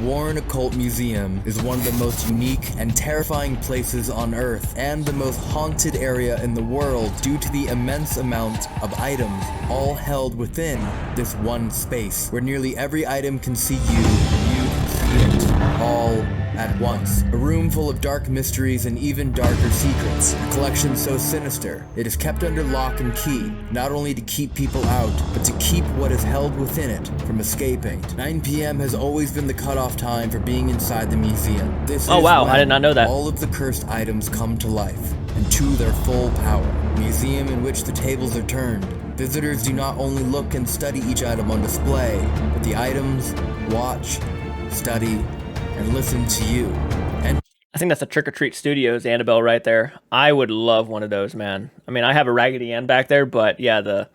Warren Occult Museum is one of the most unique and terrifying places on Earth, and the most haunted area in the world due to the immense amount of items all held within this one space, where nearly every item can see you, and you can see it all at once. A room full of dark mysteries and even darker secrets. A collection so sinister, it is kept under lock and key, not only to keep people out, but to keep what is held within it from escaping. 9 p.m. has always been the cutoff time for being inside the museum. This oh is wow, when I did not know that. all of the cursed items come to life, and to their full power. A museum in which the tables are turned. Visitors do not only look and study each item on display, but the items watch, study, and listen to you. And I think that's a Trick or Treat Studios Annabelle right there. I would love one of those, man. I mean, I have a Raggedy Ann back there, but yeah, the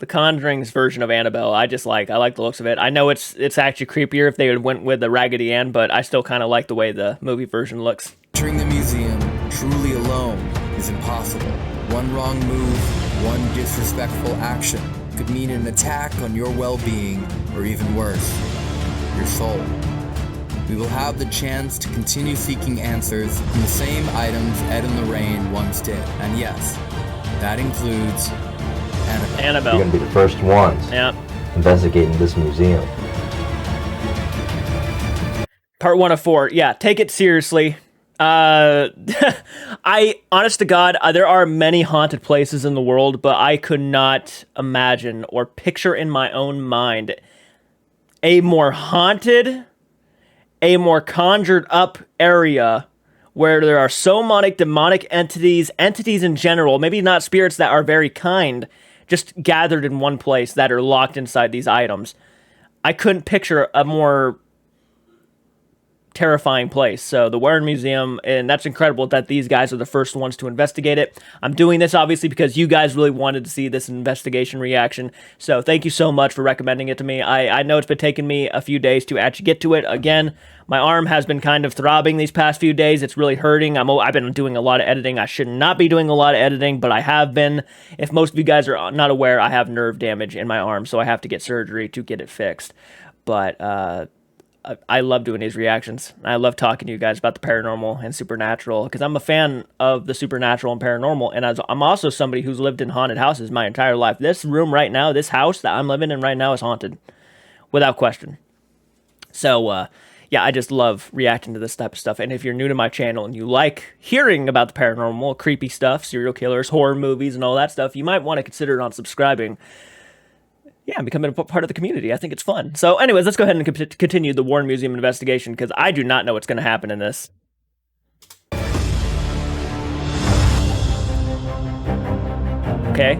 Conjuring's version of Annabelle, I like the looks of it. I know it's actually creepier if they went with the Raggedy Ann, but I still kind of like the way the movie version looks. Entering the museum truly alone is impossible. One wrong move, one disrespectful action could mean an attack on your well-being, or even worse, your soul. We will have the chance to continue seeking answers in the same items Ed and Lorraine once did. And yes, that includes Annabelle. You're going to be the first ones investigating this museum. Part 1 of 4. Yeah, take it seriously. Honest to God, there are many haunted places in the world, but I could not imagine or picture in my own mind a more haunted, a more conjured up area where there are so many demonic entities in general, maybe not spirits that are very kind, just gathered in one place that are locked inside these items. I couldn't picture a more terrifying place. So the Warren Museum, and that's incredible that these guys are the first ones to investigate it. I'm doing this obviously because you guys really wanted to see this investigation reaction. So thank you so much for recommending it to me. I know it's been taking me a few days to actually get to it. Again, my arm has been kind of throbbing these past few days. It's really hurting. I've been doing a lot of editing. I should not be doing a lot of editing, but I have been. If most of you guys are not aware, I have nerve damage in my arm, so I have to get surgery to get it fixed. But I love doing these reactions. I love talking to you guys about the paranormal and supernatural because I'm a fan of the supernatural and paranormal, and I'm also somebody who's lived in haunted houses my entire life. This room right now, this house that I'm living in right now is haunted, without question. So, yeah, I just love reacting to this type of stuff. And if you're new to my channel and you like hearing about the paranormal, creepy stuff, serial killers, horror movies, and all that stuff, you might want to consider unsubscribing. Yeah, I'm becoming a part of the community. I think it's fun. So anyways, let's go ahead and continue the Warren Museum investigation because I do not know what's going to happen in this. Okay.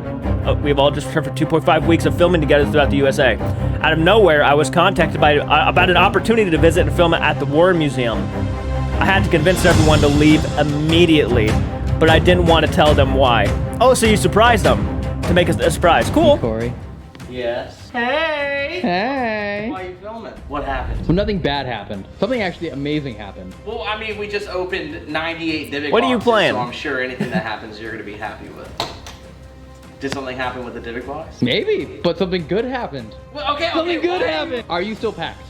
We've all just returned for 2.5 weeks of filming together throughout the USA. Out of nowhere, I was contacted about an opportunity to visit and film at the Warren Museum. I had to convince everyone to leave immediately, but I didn't want to tell them why. Oh, so you surprised them to make a surprise. Cool. Corey. Yes. Hey! Hey! Why are you filming? What happened? Well, nothing bad happened. Something actually amazing happened. Well, I mean, we just opened 98 Divic What are you boxes, playing? So I'm sure anything that happens, you're going to be happy with. Did something happen with the Divic box? Maybe, but something good happened. Well, okay, Something good why? happened! Are you still packed?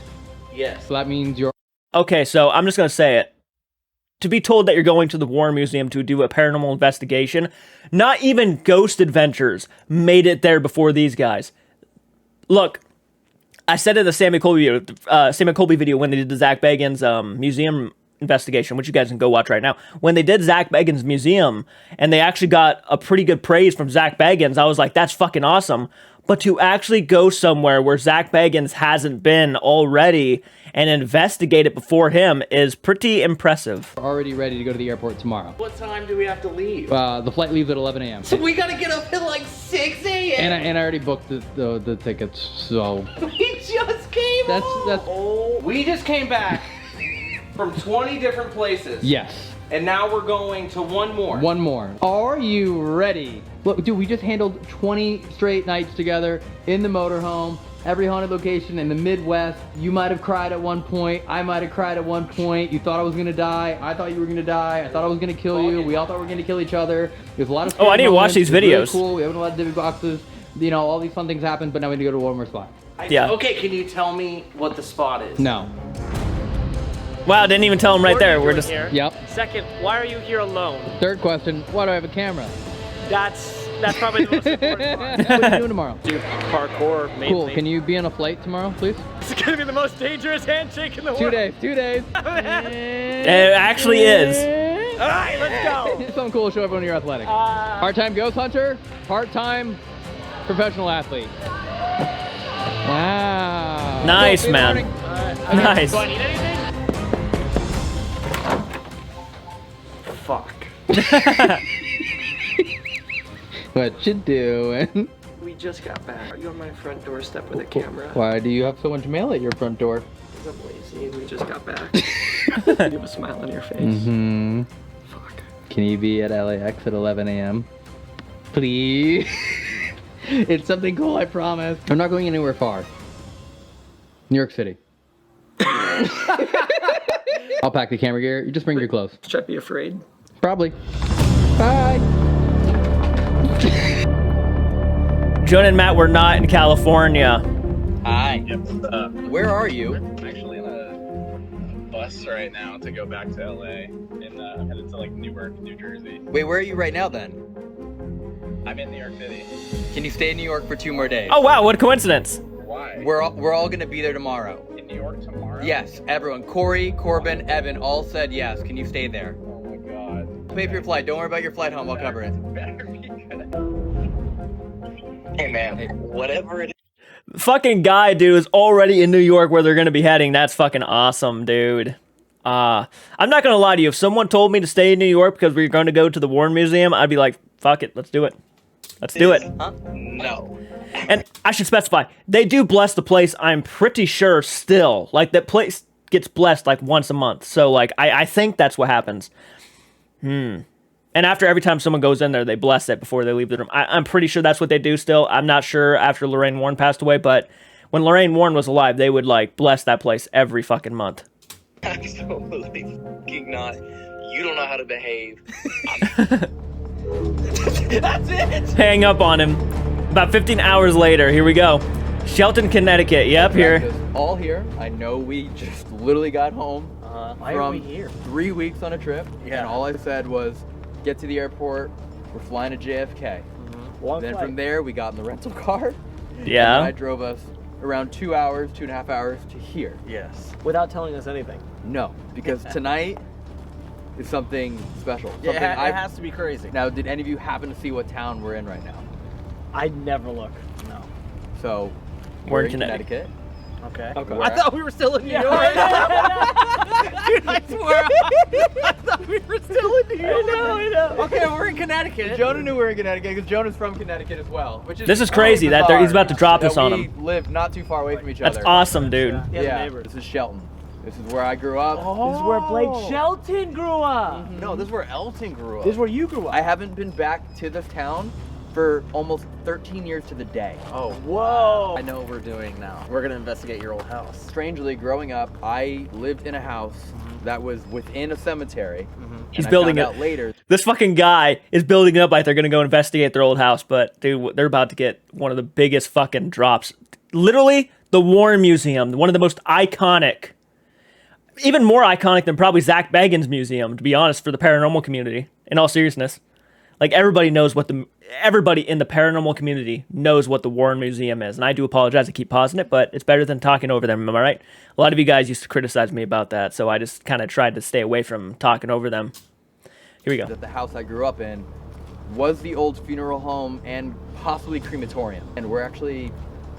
Yes. So that means you're... Okay, so I'm just going to say it. To be told that you're going to the Warren Museum to do a paranormal investigation, not even Ghost Adventures made it there before these guys. Look, I said in the Sammy Colby video when they did the Zach Bagans museum investigation, which you guys can go watch right now. When they did Zach Bagans' museum, and they actually got a pretty good praise from Zach Bagans, I was like, that's fucking awesome. But to actually go somewhere where Zach Bagans hasn't been already and investigate it before him is pretty impressive. We're already ready to go to the airport tomorrow. What time do we have to leave? The flight leaves at 11 a.m. So we gotta get up at like 6 a.m. And I already booked the tickets, so... We just came home. Oh, we just came back from 20 different places. Yes. And now we're going to one more. One more. Are you ready? Look, dude, we just handled 20 straight nights together in the motorhome, every haunted location in the Midwest. You might have cried at one point. I might have cried at one point. You thought I was gonna die. I thought you were gonna die. I thought I was gonna kill you. We all thought we were gonna kill each other. There's a lot of... Oh, I need to watch these videos. Really cool. We opened a lot of Divi boxes. You know, all these fun things happened, but now we need to go to one more spot. Yeah. Okay, can you tell me what the spot is? No. Wow, didn't even tell him right What are there. you We're doing just. here? Yep. Second, why are you here alone? Third question, why do I have a camera? That's probably the most important part. What are you doing tomorrow? Do parkour mainly. Cool. Can you be on a flight tomorrow, please? It's gonna be the most dangerous handshake in the 2 world. days. 2 days. It actually is. All right, let's go. Something cool to show everyone you're athletic. Part-time ghost hunter, part-time professional athlete. Wow. Nice, Cool, see you in the man. morning. Nice. Do I need anything? Fuck. What you doing? We just got back. Are you on my front doorstep with a camera? Why do you have so much mail at your front door? Because I'm lazy and we just got back. You have a smile on your face. Mm-hmm. Fuck. Can you be at LAX at 11 a.m.? Please. It's something cool, I promise. I'm not going anywhere far. New York City. I'll pack the camera gear. You just bring your clothes. Should I be afraid? Probably. Bye. Joan and Matt were not in California. Hi. Where are you? I'm actually in a bus right now to go back to LA, and I'm headed to like Newark, New Jersey. Wait, where are you right now then? I'm in New York City. Can you stay in New York for 2 more days? Oh wow, what a coincidence. Why? We're all gonna be there tomorrow. in New York tomorrow? Yes, everyone. Corey, Corbin, Evan all said yes. Can you stay there? Oh my god. Pay for your flight. Don't worry about your flight home. I'll cover it. Better be good. Hey man, whatever it is. Fucking guy, dude, is already in New York where they're gonna be heading. That's fucking awesome, dude. I'm not gonna lie to you. If someone told me to stay in New York because we were going to go to the Warren Museum, I'd be like, fuck it, let's do it. Let's do it. Huh? No. And I should specify, they do bless the place, I'm pretty sure, still. Like, that place gets blessed, like, once a month. So, like, I think that's what happens. And after every time someone goes in there, they bless it before they leave the room. I'm pretty sure that's what they do still. I'm not sure after Lorraine Warren passed away, but when Lorraine Warren was alive, they would, like, bless that place every fucking month. Absolutely fucking not. You don't know how to behave. That's it! Hang up on him. About 15 hours later, here we go. Shelton, Connecticut. Yep, here. Practice all here. I know we just literally got home Why are we here? 3 weeks on a trip. Yeah. And all I said was, get to the airport. We're flying to JFK. Then from there, we got in the rental car. And Yeah. I drove us around 2 hours, 2.5 hours to here. Yes. Without telling us anything. No, because tonight is something special. Yeah, Something it has to be crazy. Now, did any of you happen to see what town we're in right now? I never look. No. So, We're in in Connecticut. Okay. We're I at- thought we were still in New York. Dude, I swear. I thought we were still in New York. I know. Okay, we're in Connecticut. Jonah knew we were in Connecticut because Jonah's from Connecticut as well. Which is This is crazy that he's about to drop this on We him. live not too far away from each other. That's awesome, dude. Yeah, this is Shelton. This is where I grew up. This is where Blake Shelton grew up. No, this is where Elton grew up. This is where you grew up. I haven't been back to this town for almost 13 years to the day. Oh, whoa. I know what we're doing now. We're gonna investigate your old house. Strangely, growing up, I lived in a house that was within a cemetery. He's and I building found it. out later. This fucking guy is building it up like they're gonna go investigate their old house, but dude, they're about to get one of the biggest fucking drops. Literally, the Warren Museum, one of the most iconic, even more iconic than probably Zach Bagans' museum, to be honest, for the paranormal community. In all seriousness, like everybody in the paranormal community knows what the Warren Museum is, and I do apologize. I keep pausing it, but it's better than talking over them. Am I right? A lot of you guys used to criticize me about that, so I just kind of tried to stay away from talking over them. Here we go. That the house I grew up in was the old funeral home and possibly crematorium. And we're actually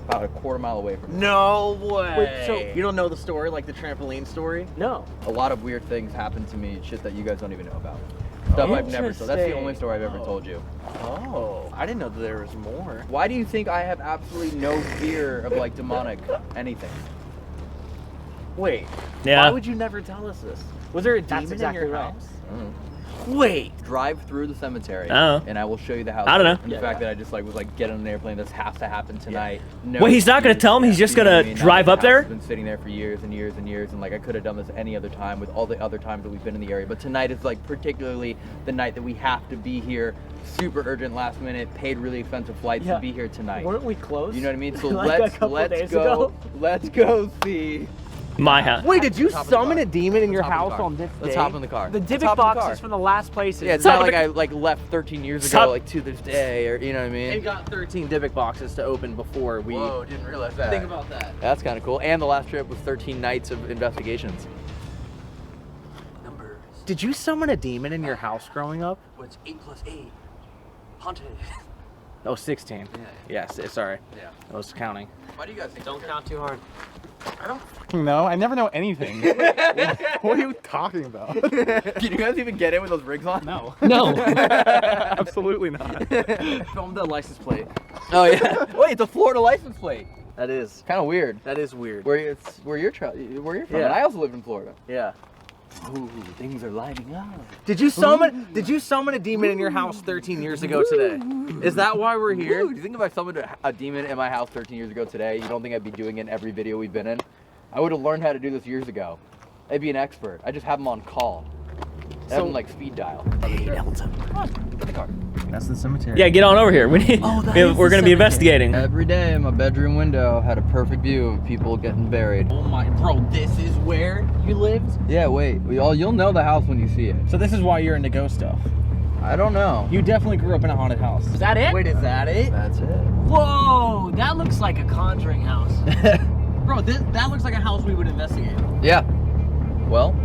about a quarter mile away from it. No way. Wait, so- you don't know the story, like the trampoline story? No. A lot of weird things happened to me, shit that you guys don't even know about. Stuff I've never told. That's the only story I've ever told you. Oh, I didn't know that there was more. Why do you think I have absolutely no fear of like demonic anything? Wait. Yeah. Why would you never tell us this? Was there a demon exactly in your right. house? Wait. Drive through the cemetery, Oh. and I will show you the house. I don't know. And the fact that I just like was like get on an airplane. This has to happen tonight. No Wait, he's not gonna excuse. tell him? He's just You know what gonna I mean? Now drive the up house there? has been sitting there for years and years and years, and like I could have done this any other time with all the other times that we've been in the area. But tonight is like particularly the night that we have to be here. Super urgent, last minute, paid really expensive flights Yeah. to be here tonight. Weren't we close? You know what I mean? So Like a let's couple days go. ago? Let's go see My house. Wait, did you Let's hop in the summon car. a demon in your Let's hop in the house car. on this Let's day? hop in the car. The Let's Dybbuk hop in the box car. is from the last places. Yeah, it's Stop not it. like I left 13 years Stop. ago, like to this day, or you know what I mean? And got 13 Dybbuk boxes to open before we. Whoa, didn't realize that. Think about that. That's kind of cool. And the last trip was 13 nights of investigations. Numbers. Did you summon a demon in your house growing up? What's 8 + 8? Haunted. Oh, 16. Yes, sorry. Yeah. I was counting. Why do you guys think? Don't count too hard. I don't fucking know. I never know anything. What are you talking about? Can you guys even get in with those rigs on? No. No. Absolutely not. Film the license plate. Oh yeah. Wait, it's a Florida license plate. That is. Kind of weird. That is weird. Where you're from? Yeah. And I also live in Florida. Yeah. Ooh, things are lighting up. Did you summon a demon in your house 13 years ago today? Is that why we're here? Ooh, do you think if I summoned a demon in my house 13 years ago today, you don't think I'd be doing it in every video we've been in? I would have learned how to do this years ago. I'd be an expert. I just have them on call. I have them like speed dial. Hey, Elton. Come on, get the car. That's the cemetery. Yeah, get on over here. We need. We're gonna be investigating. Every day, my bedroom window had a perfect view of people getting buried. Oh my, bro, this is where you lived? Yeah, wait. You'll know the house when you see it. So this is why you're into ghost stuff. I don't know. You definitely grew up in a haunted house. Is that it? Wait, is that it? That's it. Whoa, that looks like a Conjuring house. Bro, that looks like a house we would investigate. Yeah. Well,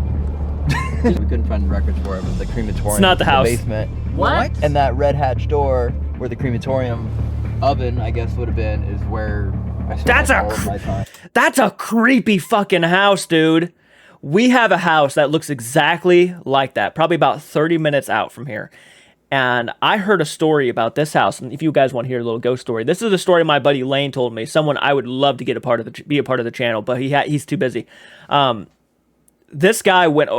we couldn't find records for it, but the crematorium. It's not the house. Basement. What? And that red hatch door where the crematorium oven, I guess, would have been, is where I spent all of my time. That's a creepy fucking house, dude. We have a house that looks exactly like that, probably about 30 minutes out from here. And I heard a story about this house. And if you guys want to hear a little ghost story, this is a story my buddy Lane told me. Someone I would love to get be a part of the channel, but he's too busy. This guy went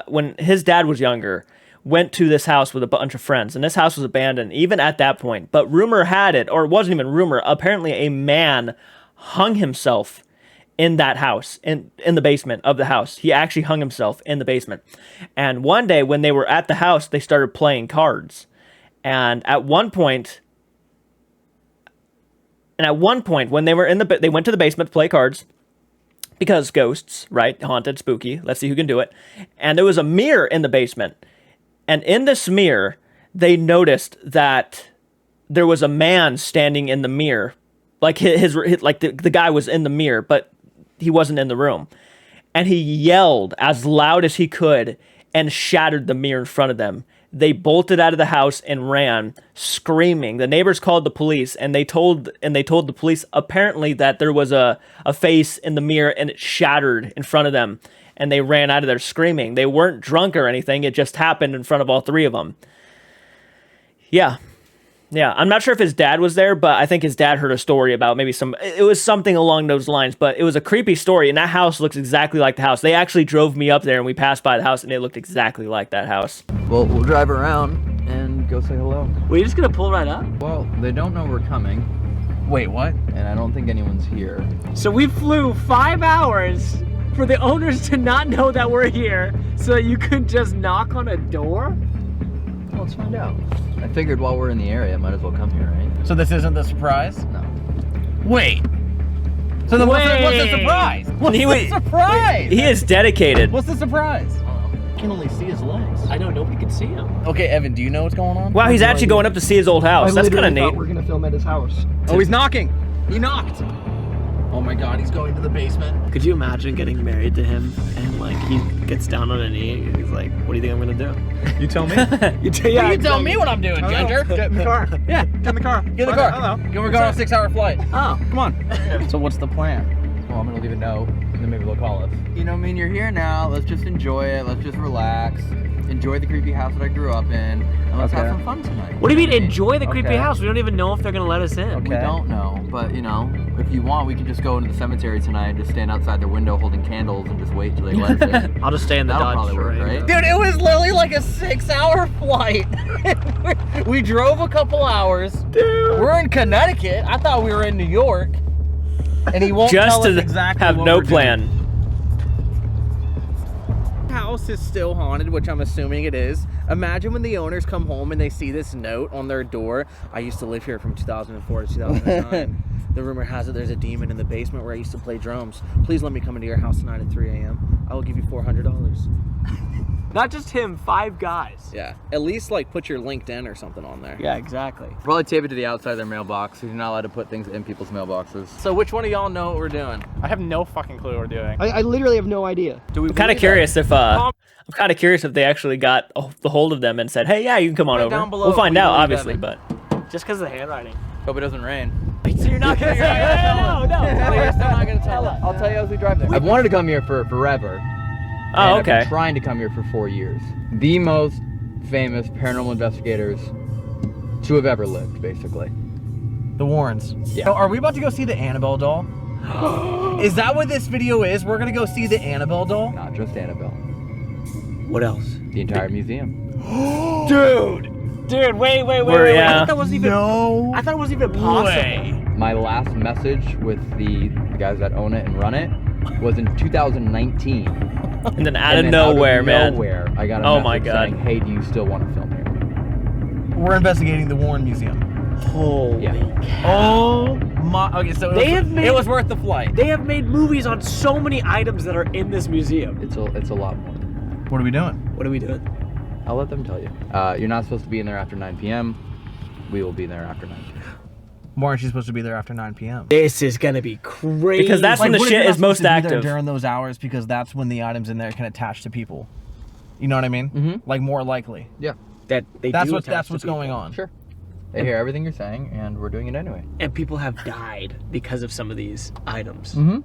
when his dad was younger, went to this house with a bunch of friends, and this house was abandoned even at that point. But rumor had it, or it wasn't even rumor, apparently a man hung himself in that house, in the basement of the house. He actually hung himself in the basement. And one day when they were at the house, they started playing cards. And at one point when they were they went to the basement to play cards, because ghosts, right? Haunted, spooky. Let's see who can do it. And there was a mirror in the basement. And in this mirror, they noticed that there was a man standing in the mirror. Like the guy was in the mirror, but he wasn't in the room. And he yelled as loud as he could and shattered the mirror in front of them. They bolted out of the house and ran, screaming. The neighbors called the police, and they told the police apparently that there was a face in the mirror and it shattered in front of them. And they ran out of there screaming. They weren't drunk or anything. It just happened in front of all three of them. Yeah. I'm not sure if his dad was there, but I think his dad heard a story about it was something along those lines, but it was a creepy story, and that house looks exactly like the house. They actually drove me up there, and we passed by the house, and it looked exactly like that house. Well, we'll drive around and go say hello. Were you just gonna pull right up? Well, they don't know we're coming, Wait, what? and I don't think anyone's here. So we flew 5 hours for the owners to not know that we're here, so that you could just knock on a door? Well, let's find out. I figured while we're in the area, I might as well come here, right? So this isn't the surprise? No. Wait. So then what's the surprise? What's the surprise? He is dedicated. What's the surprise? I can only see his legs. I know, nobody can see him. Okay, Evan, do you know what's going on? Wow, he's actually going up to see his old house. That's kind of neat. We're gonna film at his house. Oh, he's knocking. He knocked. Oh my God, he's going to the basement. Could you imagine getting married to him and like he gets down on a knee and he's like, what do you think I'm gonna do? You tell me. You tell me what I'm doing, Ginger. Get in the car. Yeah, Get in the car. get in the car. Hello. We're going on a 6-hour flight. Oh. Come on. So what's the plan? Well, I'm gonna leave a note, and then maybe they'll call us. You know, I mean, you're here now. Let's just enjoy it. Let's just relax. Enjoy the creepy house that I grew up in, and let's have some fun tonight. What do you mean enjoy the creepy house? We don't even know if they're gonna let us in. We don't know, but you know, if you want, we can just go into the cemetery tonight and just stand outside their window holding candles and just wait till they let us in. I'll just stay in the That'll Dodge probably work, right? Dude, it was literally like a 6-hour flight. We drove a couple hours. Dude. We're in Connecticut. I thought we were in New York. And he won't Just tell us to exactly have what no we're plan. doing. House is still haunted, which I'm assuming it is. Imagine when the owners come home and they see this note on their door. I used to live here from 2004 to 2009. The rumor has it there's a demon in the basement where I used to play drums. Please let me come into your house tonight at 3 a.m. I will give you $400. Not just him, 5 guys. Yeah, at least like put your LinkedIn or something on there. Yeah, exactly. Probably tape it to the outside of their mailbox. You're not allowed to put things in people's mailboxes. So which one of y'all know what we're doing? I have no fucking clue what we're doing. I literally have no idea. I'm kind of curious if they actually got the hold of them and said, "Hey, yeah, you can come on over." Down below, We'll find we out, believe obviously, Evan. but Just because of the handwriting. Hope it doesn't rain. So you're not gonna say no. You're still not gonna tell us. I'll tell you as we drive there. I've wanted to come here for forever. oh, and I've okay. been trying to come here for 4 years. The most famous paranormal investigators to have ever lived, basically. The Warrens. Yeah. So are we about to go see the Annabelle doll? Is that what this video is? We're gonna go see the Annabelle doll? Not just Annabelle. What else? The entire museum. Dude, wait. Yeah. I thought that wasn't even. No. I thought it wasn't even possible. My last message with the guys that own it and run it was in 2019. And then out And of then nowhere, man. Nowhere, I got a Oh message my God. saying, "Hey, do you still want to film here?" We're investigating the Warren Museum. Holy Oh my. Okay, so it was worth the flight. They have made movies on so many items that are in this museum. It's a lot more. What are we doing? What are we doing? I'll let them tell you. You're not supposed to be in there after 9 p.m. We will be there after 9 p.m. Why aren't you supposed to be there after 9 p.m.? This is gonna be crazy. Because that's when the what if shit you're not is most supposed to be there active. during those hours, because that's when the items in there can attach to people. You know what I mean? Mm-hmm. Like more likely. Yeah. that they That's do what's attach to what's people. going on. Sure. They hear everything you're saying, and we're doing it anyway. And people have died because of some of these items. Mm-hmm.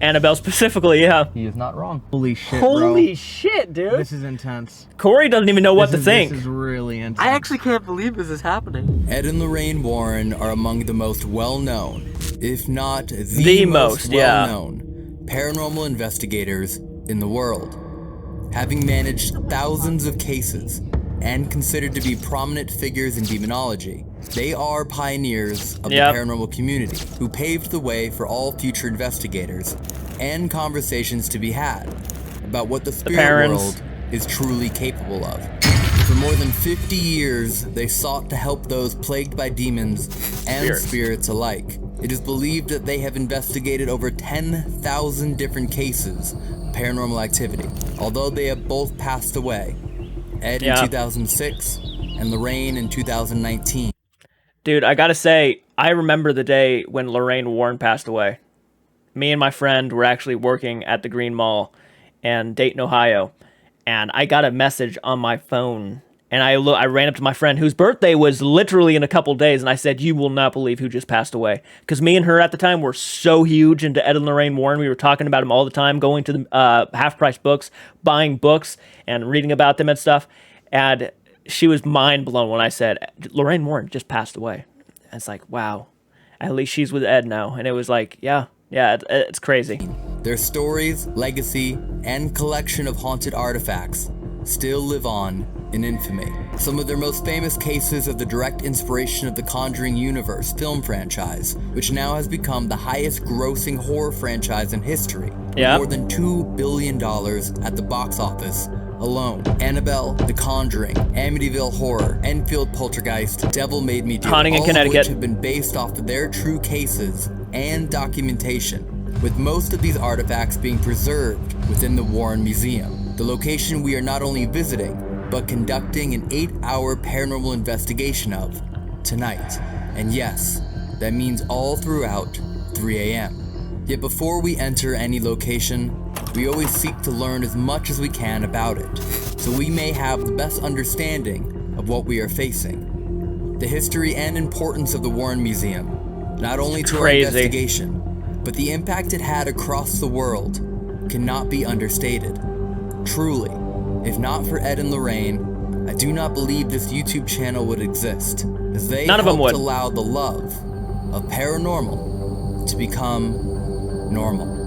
Annabelle specifically, yeah. He is not wrong. Holy shit, bro. Holy shit, dude! This is intense. Corey doesn't even know what to think. This is really intense. I actually can't believe this is happening. Ed and Lorraine Warren are among the most well-known, if not The most, yeah. well-known, paranormal investigators in the world. Having managed thousands of cases and considered to be prominent figures in demonology, they are pioneers of the paranormal community who paved the way for all future investigators and conversations to be had about what the spirit world is truly capable of. For more than 50 years, they sought to help those plagued by demons and spirits alike. It is believed that they have investigated over 10,000 different cases of paranormal activity, although they have both passed away. Ed in 2006 and Lorraine in 2019. Dude, I gotta say, I remember the day when Lorraine Warren passed away. Me and my friend were actually working at the Green Mall in Dayton, Ohio, and I got a message on my phone, and I ran up to my friend whose birthday was literally in a couple days, and I said, "You will not believe who just passed away." Because me and her at the time were so huge into Ed and Lorraine Warren. We were talking about them all the time, going to the half-price books, buying books, and reading about them and stuff, and she was mind blown when I said, "Lorraine Warren just passed away." And it's like, wow, at least she's with Ed now. And it was like, yeah, it's crazy. Their stories, legacy, and collection of haunted artifacts still live on in infamy. Some of their most famous cases are the direct inspiration of the Conjuring Universe film franchise, which now has become the highest grossing horror franchise in history. Yeah. More than $2 billion at the box office alone. Annabelle, The Conjuring, Amityville Horror, Enfield Poltergeist, Devil Made Me Do, Haunting in all of Connecticut. which have been based off of their true cases and documentation, with most of these artifacts being preserved within the Warren Museum, the location we are not only visiting, but conducting an 8-hour paranormal investigation of tonight. And yes, that means all throughout 3 a.m. Yet before we enter any location, we always seek to learn as much as we can about it, so we may have the best understanding of what we are facing. The history and importance of the Warren Museum, not only to our investigation, but the impact it had across the world, cannot be understated. Truly, if not for Ed and Lorraine, I do not believe this YouTube channel would exist, as they helped allow the love of paranormal to become normal.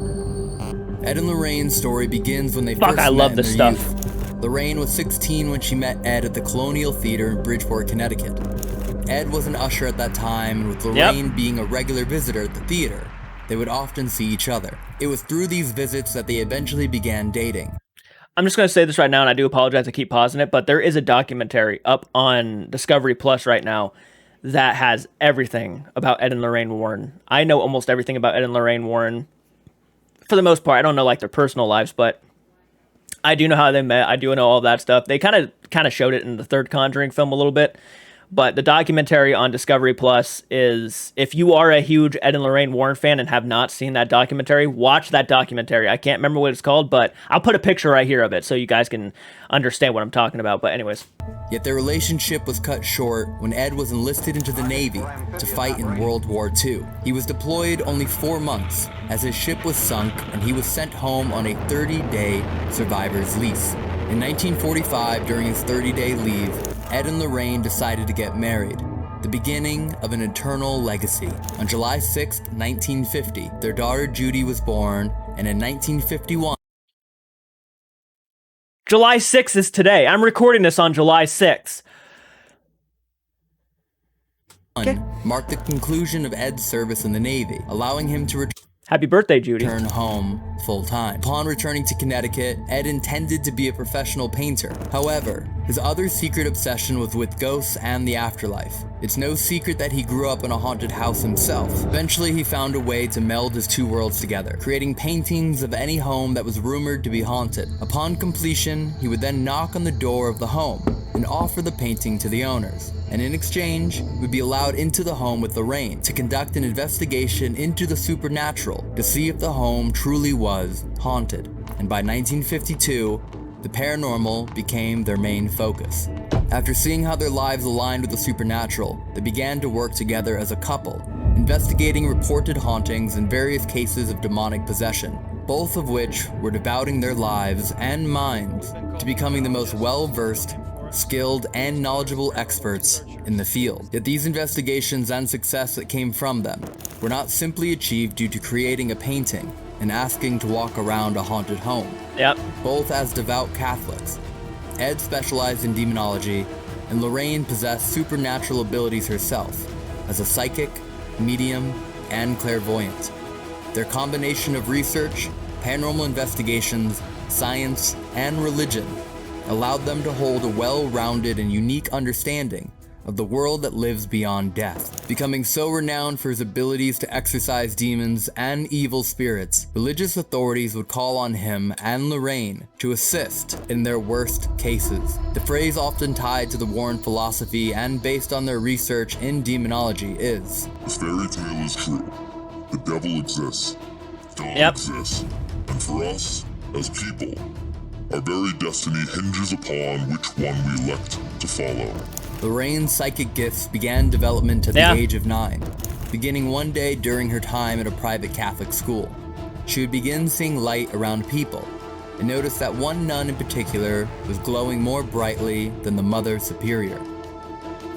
Ed and Lorraine's story begins when they first met in their youth. Lorraine was 16 when she met Ed at the Colonial Theater in Bridgeport, Connecticut. Ed was an usher at that time, and with Lorraine being a regular visitor at the theater, they would often see each other. It was through these visits that they eventually began dating. I'm just going to say this right now, and I do apologize to keep pausing it, but there is a documentary up on Discovery Plus right now that has everything about Ed and Lorraine Warren. I know almost everything about Ed and Lorraine Warren. For the most part, I don't know like their personal lives, but I do know how they met. I do know all that stuff. They kind of showed it in the third Conjuring film a little bit. But the documentary on Discovery Plus is, if you are a huge Ed and Lorraine Warren fan and have not seen that documentary, watch that documentary. I can't remember what it's called, but I'll put a picture right here of it so you guys can understand what I'm talking about. But anyways. Yet their relationship was cut short when Ed was enlisted into the Navy to fight in World War II. He was deployed only 4 months as his ship was sunk and he was sent home on a 30-day survivor's lease. In 1945, during his 30-day leave, Ed and Lorraine decided to get married, the beginning of an eternal legacy. On July 6, 1950, their daughter Judy was born, and in 1951, July 6th is today. I'm recording this on July 6th. marked the conclusion of Ed's service in the Navy, allowing him to Happy birthday, Judy. Return home full-time. Upon returning to Connecticut, Ed intended to be a professional painter. However, his other secret obsession was with ghosts and the afterlife. It's no secret that he grew up in a haunted house himself. Eventually, he found a way to meld his two worlds together, creating paintings of any home that was rumored to be haunted. Upon completion, he would then knock on the door of the home and offer the painting to the owners, and in exchange, would be allowed into the home with Lorraine to conduct an investigation into the supernatural to see if the home truly was haunted. And by 1952, the paranormal became their main focus. After seeing how their lives aligned with the supernatural, they began to work together as a couple, investigating reported hauntings and various cases of demonic possession, both of which were devoting their lives and minds to becoming the most well-versed, skilled, and knowledgeable experts in the field. Yet these investigations and success that came from them were not simply achieved due to creating a painting and asking to walk around a haunted home. Yep. Both as devout Catholics, Ed specialized in demonology, and Lorraine possessed supernatural abilities herself as a psychic, medium, and clairvoyant. Their combination of research, paranormal investigations, science, and religion allowed them to hold a well-rounded and unique understanding of the world that lives beyond death. Becoming so renowned for his abilities to exorcise demons and evil spirits, religious authorities would call on him and Lorraine to assist in their worst cases. The phrase often tied to the Warren philosophy and based on their research in demonology is, "This fairy tale is true. The devil exists. God exists. And for us, as people, our very destiny hinges upon which one we elect to follow." Lorraine's psychic gifts began development at the age of 9, beginning one day during her time at a private Catholic school. She would begin seeing light around people, and noticed that one nun in particular was glowing more brightly than the Mother Superior.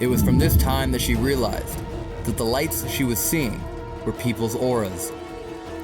It was from this time that she realized that the lights she was seeing were people's auras.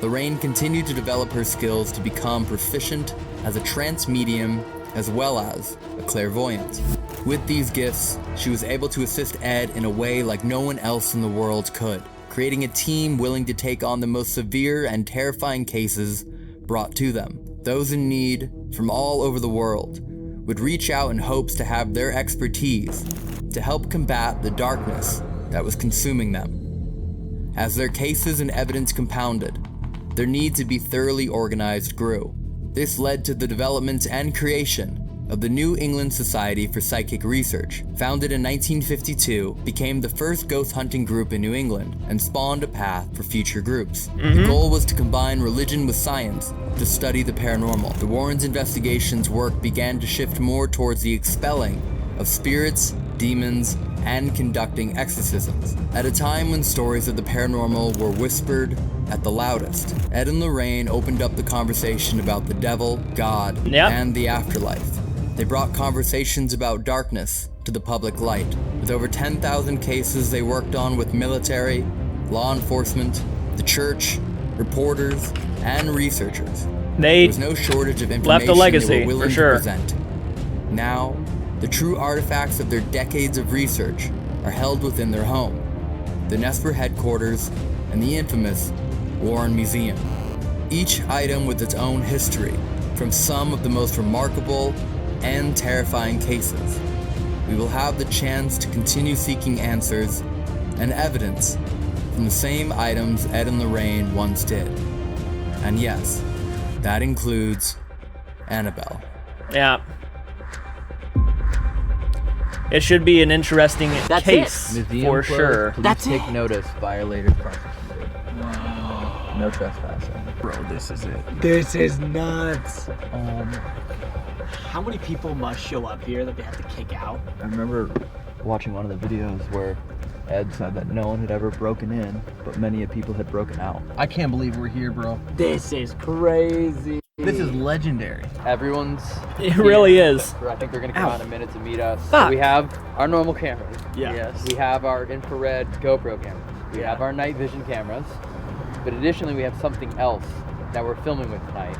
Lorraine continued to develop her skills to become proficient as a trance medium as well as a clairvoyant. With these gifts, she was able to assist Ed in a way like no one else in the world could, creating a team willing to take on the most severe and terrifying cases brought to them. Those in need from all over the world would reach out in hopes to have their expertise to help combat the darkness that was consuming them. As their cases and evidence compounded, their need to be thoroughly organized grew. This led to the development and creation of the New England Society for Psychic Research, founded in 1952, became the first ghost hunting group in New England and spawned a path for future groups. The goal was to combine religion with science to study the paranormal. The Warrens' investigations work began to shift more towards the expelling of spirits, demons, and conducting exorcisms. At a time when stories of the paranormal were whispered at the loudest, Ed and Lorraine opened up the conversation about the devil, God, and the afterlife. They brought conversations about darkness to the public light. With over 10,000 cases they worked on with military, law enforcement, the church, reporters, and researchers. There was no shortage of information left a legacy, they were willing for sure. to present. Now, the true artifacts of their decades of research are held within their home, the Nesper headquarters, and the infamous Warren Museum. Each item with its own history, from some of the most remarkable and terrifying cases. We will have the chance to continue seeking answers and evidence from the same items Ed and Lorraine once did. And yes, that includes Annabelle. Yeah. It should be an interesting case for sure. Please take notice. Violators prosecuted. Wow. No trespassing. Bro, this is it. This is nuts. How many people must show up here that they have to kick out? I remember watching one of the videos where Ed said that no one had ever broken in, but many people had broken out. I can't believe we're here, bro. This is crazy. This is legendary. Everyone's It really is. I think they're gonna come out in a minute to meet us. So we have our normal cameras. Yeah. Yes. We have our infrared GoPro cameras. We have our night vision cameras. But additionally, we have something else that we're filming with tonight,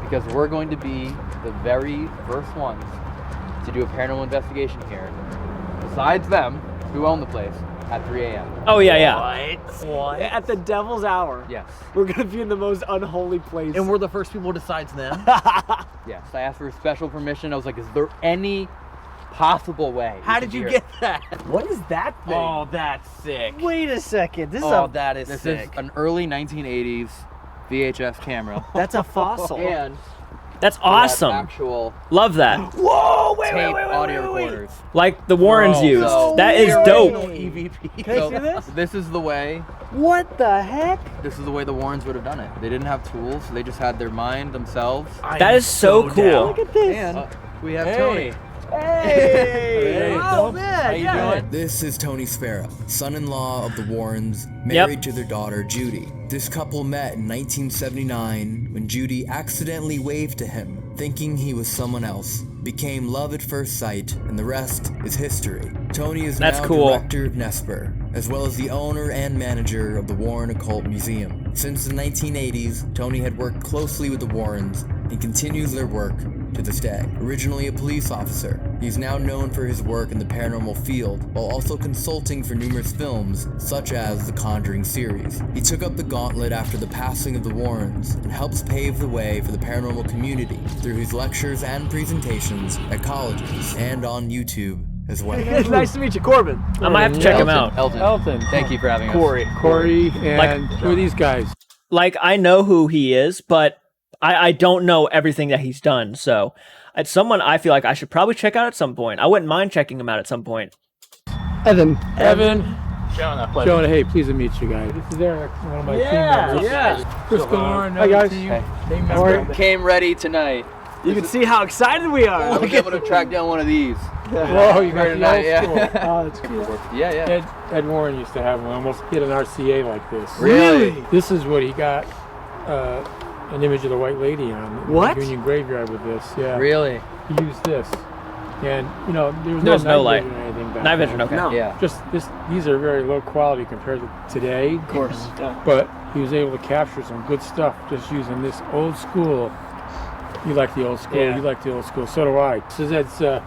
because we're going to be the very first ones to do a paranormal investigation here, besides them, who own the place, at 3 a.m. Oh, yeah. What? At the devil's hour. Yes. We're gonna be in the most unholy place. And we're the first people besides them? Yes. I asked for special permission. I was like, is there any possible way? How did you get that? What is that thing? Oh, that's sick. Wait a second. This is that is This sick. is an early 1980s VHS camera. That's a fossil. And That's we have awesome. actual Love that. Whoa! tape audio recorders. Like the Warrens used. So that is dope. EVP. Can I see this? This is the way. What the heck? This is the way the Warrens would have done it. They didn't have tools. They just had their mind themselves. That is so cool. Look at this. And we have Hey. Tony. Hey! Oh man! How you doing? This is Tony Sparrow, son-in-law of the Warrens, married to their daughter Judy. This couple met in 1979 when Judy accidentally waved to him, thinking he was someone else. Became love at first sight, and the rest is history. Tony is That's now cool. director of Nesper, as well as the owner and manager of the Warren Occult Museum. Since the 1980s, Tony had worked closely with the Warrens and continues their work to this day. Originally a police officer, he's now known for his work in the paranormal field, while also consulting for numerous films, such as the Conjuring series. He took up the gauntlet after the passing of the Warrens, and helps pave the way for the paranormal community through his lectures and presentations at colleges, and on YouTube as well. It's nice to meet you, Corbin. I might have to check him out. Elton. Thank you for having us. Corey, and who are these guys? Like, I know who he is, but I don't know everything that he's done. So it's someone I feel like I should probably check out at some point. I wouldn't mind checking him out at some point. Evan. Jonah, hey, pleased to meet you guys. This is Eric, one of my team members. Yeah. Chris Lauren, Hi, guys. Team Came ready tonight. You can see how excited we are. I was able to track down one of these. Whoa, you got the old school. Yeah. Oh, that's cool. Yeah. Ed Warren used to have one. Almost hit an RCA like this. Really? This is what he got an image of the White Lady on. What? The Union Graveyard with this. Yeah. Really? He used this. And, there There's no night light. vision or anything back Night vision, then. okay. No. Yeah. Just these are very low quality compared to today. Of course. Yeah. But he was able to capture some good stuff just using this old school. You like the old school. Yeah. You like the old school. So do I. This is Ed's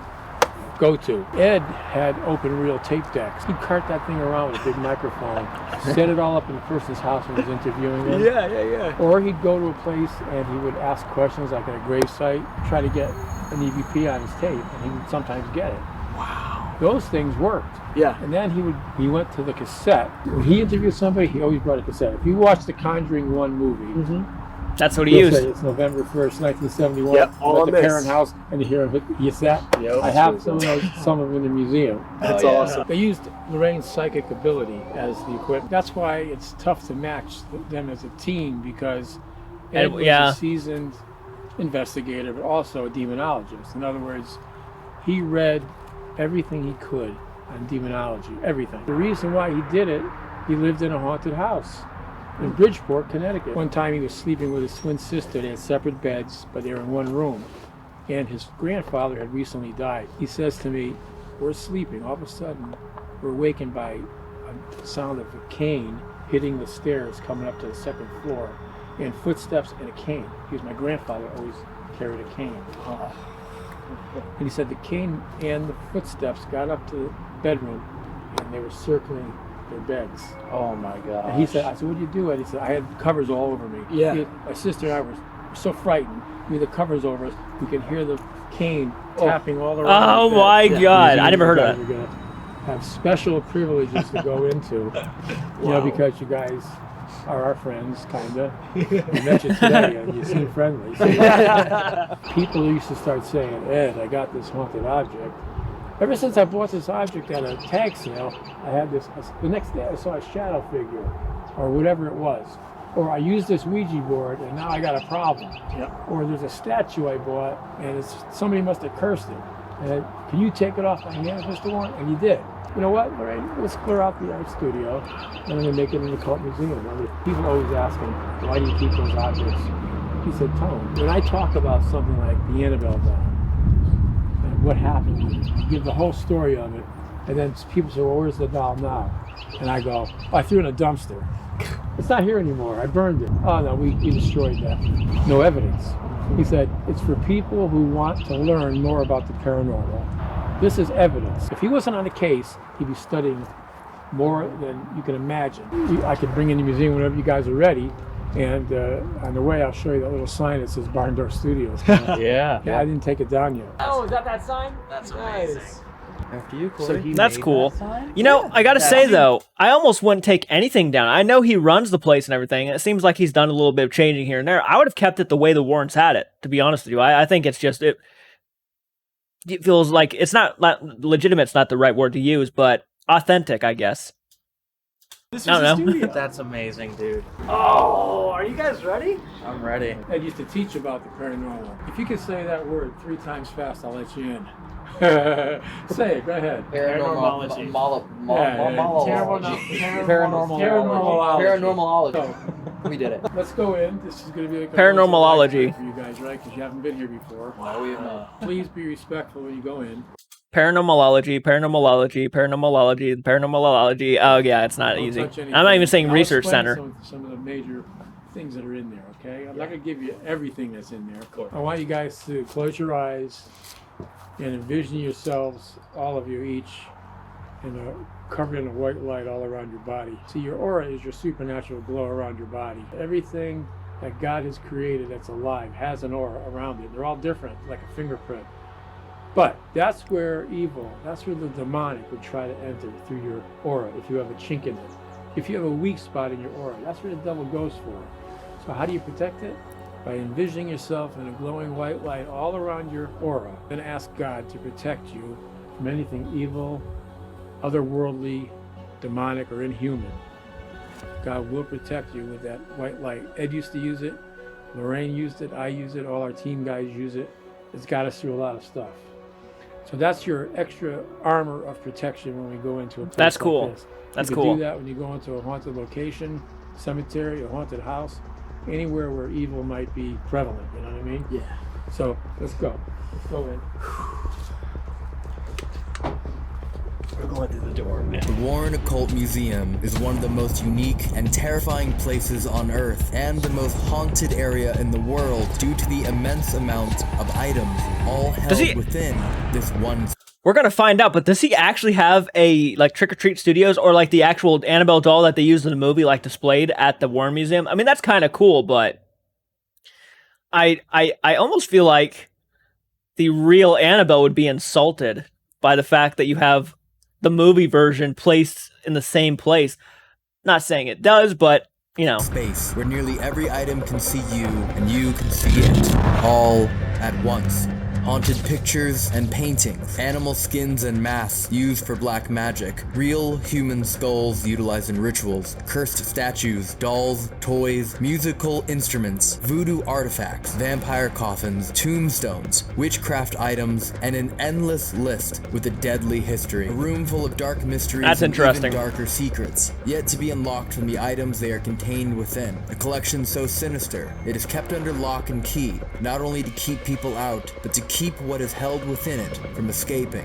go-to. Ed had open reel tape decks. He'd cart that thing around with a big microphone, set it all up in the person's house when he was interviewing them. Yeah. Or he'd go to a place and he would ask questions like at a grave site, try to get an EVP on his tape, and he would sometimes get it. Wow. Those things worked. Yeah. And then he went to the cassette. When he interviewed somebody, he always brought a cassette. If you watch the Conjuring 1 movie, That's what he he'll used. say it's November 1st, 1971. Yep, all at on the this. parent house, and you hear him hit the cassette. Yep. I have some of them in the museum. That's awesome. They used Lorraine's psychic ability as the equipment. That's why it's tough to match them as a team, because Ed was a seasoned investigator, but also a demonologist. In other words, he read everything he could on demonology, everything. The reason why he did it, he lived in a haunted house in Bridgeport, Connecticut. One time he was sleeping with his twin sister. They had separate beds, but they were in one room. And his grandfather had recently died. He says to me, we're sleeping. All of a sudden, we're awakened by a sound of a cane hitting the stairs coming up to the second floor, and footsteps and a cane. Because my grandfather always carried a cane. And he said the cane and the footsteps got up to the bedroom, and they were circling their beds. Oh my God. And he said, I said, what did you do? And he said, I had covers all over me. Yeah. My sister and I were so frightened. We had the covers over us. We could hear the cane tapping all around. Oh the my bed. God. I never heard of that. have special privileges to go into, you know, because you guys are our friends, kinda. We met you today and you seem friendly. So people used to start saying, Ed, I got this haunted object. Ever since I bought this object at a tag sale, I had this, the next day I saw a shadow figure, or whatever it was. Or I used this Ouija board and now I got a problem. Yep. Or there's a statue I bought and somebody must have cursed it. And can you take it off my hands, Mr. Warren? And you did. You know what, Lorraine? Let's clear out the art studio and I'm going to make it an occult museum. I mean, people always ask him, why do you keep those objects? He said, Tone, when I talk about something like the Annabelle doll and what happened, you give the whole story of it, and then people say, well, where's the doll now? And I go, oh, I threw it in a dumpster. It's not here anymore. I burned it. Oh, no, we destroyed that. No evidence. He said, it's for people who want to learn more about the paranormal. This is evidence. If he wasn't on a case, he'd be studying more than you can imagine. I could bring in the museum whenever you guys are ready, and on the way I'll show you that little sign that says Barn Door Studios. Yeah. I didn't take it down yet. Oh, is that sign? That's amazing. Nice. After you, Corey. That's cool. You know, I gotta say though, I almost wouldn't take anything down. I know he runs the place and everything, and it seems like he's done a little bit of changing here and there. I would have kept it the way the Warrens had it, to be honest with you. I think it's just, it feels like, it's not legitimate's not the right word to use, but authentic, I guess. This I don't know. That's amazing, dude. Oh, are you guys ready? I'm ready. Ed used to teach about the paranormal. If you could say that word 3 times fast, I'll let you in. Say it, go ahead. Paranormalology. Paranormalology. So, we did it. let's go in. This is going to be like a Paranormalology. for you guys, right? Because you haven't been here before. No, we have not. Please be respectful when you go in. Paranormalology. Oh yeah, it's not Don't easy. touch anything. I'm not even saying I'll research explain center. Some of the major things that are in there, okay? I'm not going to give you everything that's in there. I want you guys to close your eyes and envision yourselves, all of you each, covered in a white light all around your body. See, your aura is your supernatural glow around your body. Everything that God has created that's alive has an aura around it. They're all different, like a fingerprint. But that's where evil, that's where the demonic would try to enter, through your aura, if you have a chink in it. If you have a weak spot in your aura, that's where the devil goes for. So how do you protect it? By envisioning yourself in a glowing white light all around your aura, and ask God to protect you from anything evil, otherworldly, demonic, or inhuman. God will protect you with that white light. Ed used to use it, Lorraine used it, I use it, all our team guys use it. It's got us through a lot of stuff. So that's your extra armor of protection when we go into a place That's like cool. this. That's you cool. do that when you go into a haunted location, cemetery, a haunted house, anywhere where evil might be prevalent, you know what I mean? Yeah. So let's go. Let's go in. We're going through the door, man. The Warren Occult Museum is one of the most unique and terrifying places on Earth, and the most haunted area in the world due to the immense amount of items all held within this one. We're gonna find out, but does he actually have a Trick or Treat Studios, or the actual Annabelle doll that they used in the movie displayed at the Warren Museum? I mean, that's kind of cool, but I almost feel like the real Annabelle would be insulted by the fact that you have the movie version placed in the same place. Not saying it does, but Space where nearly every item can see you and you can see it all at once. Haunted pictures and paintings, animal skins and masks used for black magic, real human skulls utilized in rituals, cursed statues, dolls, toys, musical instruments, voodoo artifacts, vampire coffins, tombstones, witchcraft items, and an endless list with a deadly history. A room full of dark mysteries That's and interesting. even darker secrets, yet to be unlocked from the items they are contained within. A collection so sinister, it is kept under lock and key, not only to keep people out, but to keep what is held within it from escaping.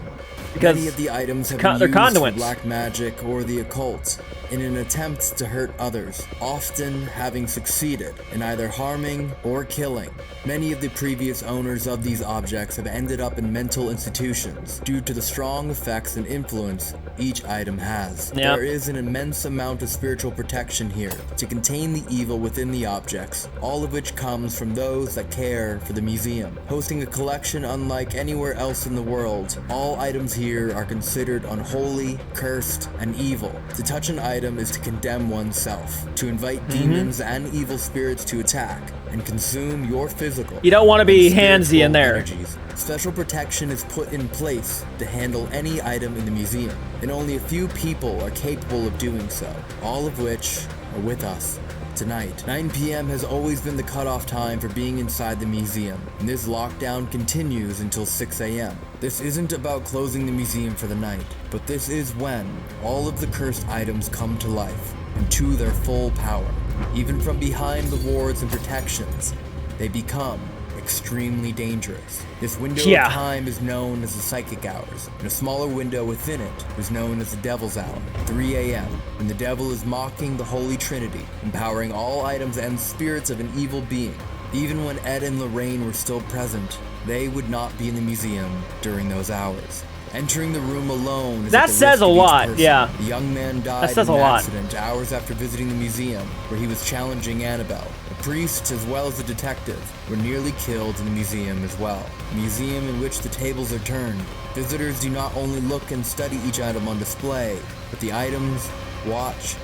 Because many of the items have they're been used conduits. for black magic or the occult in an attempt to hurt others, often having succeeded in either harming or killing. Many of the previous owners of these objects have ended up in mental institutions due to the strong effects and influence each item has. Yep. There is an immense amount of spiritual protection here to contain the evil within the objects, all of which comes from those that care for the museum. Hosting a collection unlike anywhere else in the world, all items here are considered unholy, cursed, and evil. To touch an item is to condemn oneself, to invite demons and evil spirits to attack and consume your physical. You don't want to be and handsy in there. Energies. Special protection is put in place to handle any item in the museum, and only a few people are capable of doing so, all of which are with us tonight. 9 p.m. has always been the cutoff time for being inside the museum, and this lockdown continues until 6 a.m. This isn't about closing the museum for the night, but this is when all of the cursed items come to life and to their full power. Even from behind the wards and protections, they become extremely dangerous. This window of time is known as the psychic hours, and a smaller window within it is known as the devil's hour, 3 a.m., when the devil is mocking the Holy Trinity, empowering all items and spirits of an evil being. Even when Ed and Lorraine were still present, they would not be in the museum during those hours. Entering the room alone is that says a lot. Yeah, the young man died in an accident hours after visiting the museum, where he was challenging Annabelle. A priest as well as a detective were nearly killed in the museum as well. A museum in which the tables are turned. Visitors do not only look and study each item on display, but the items watch,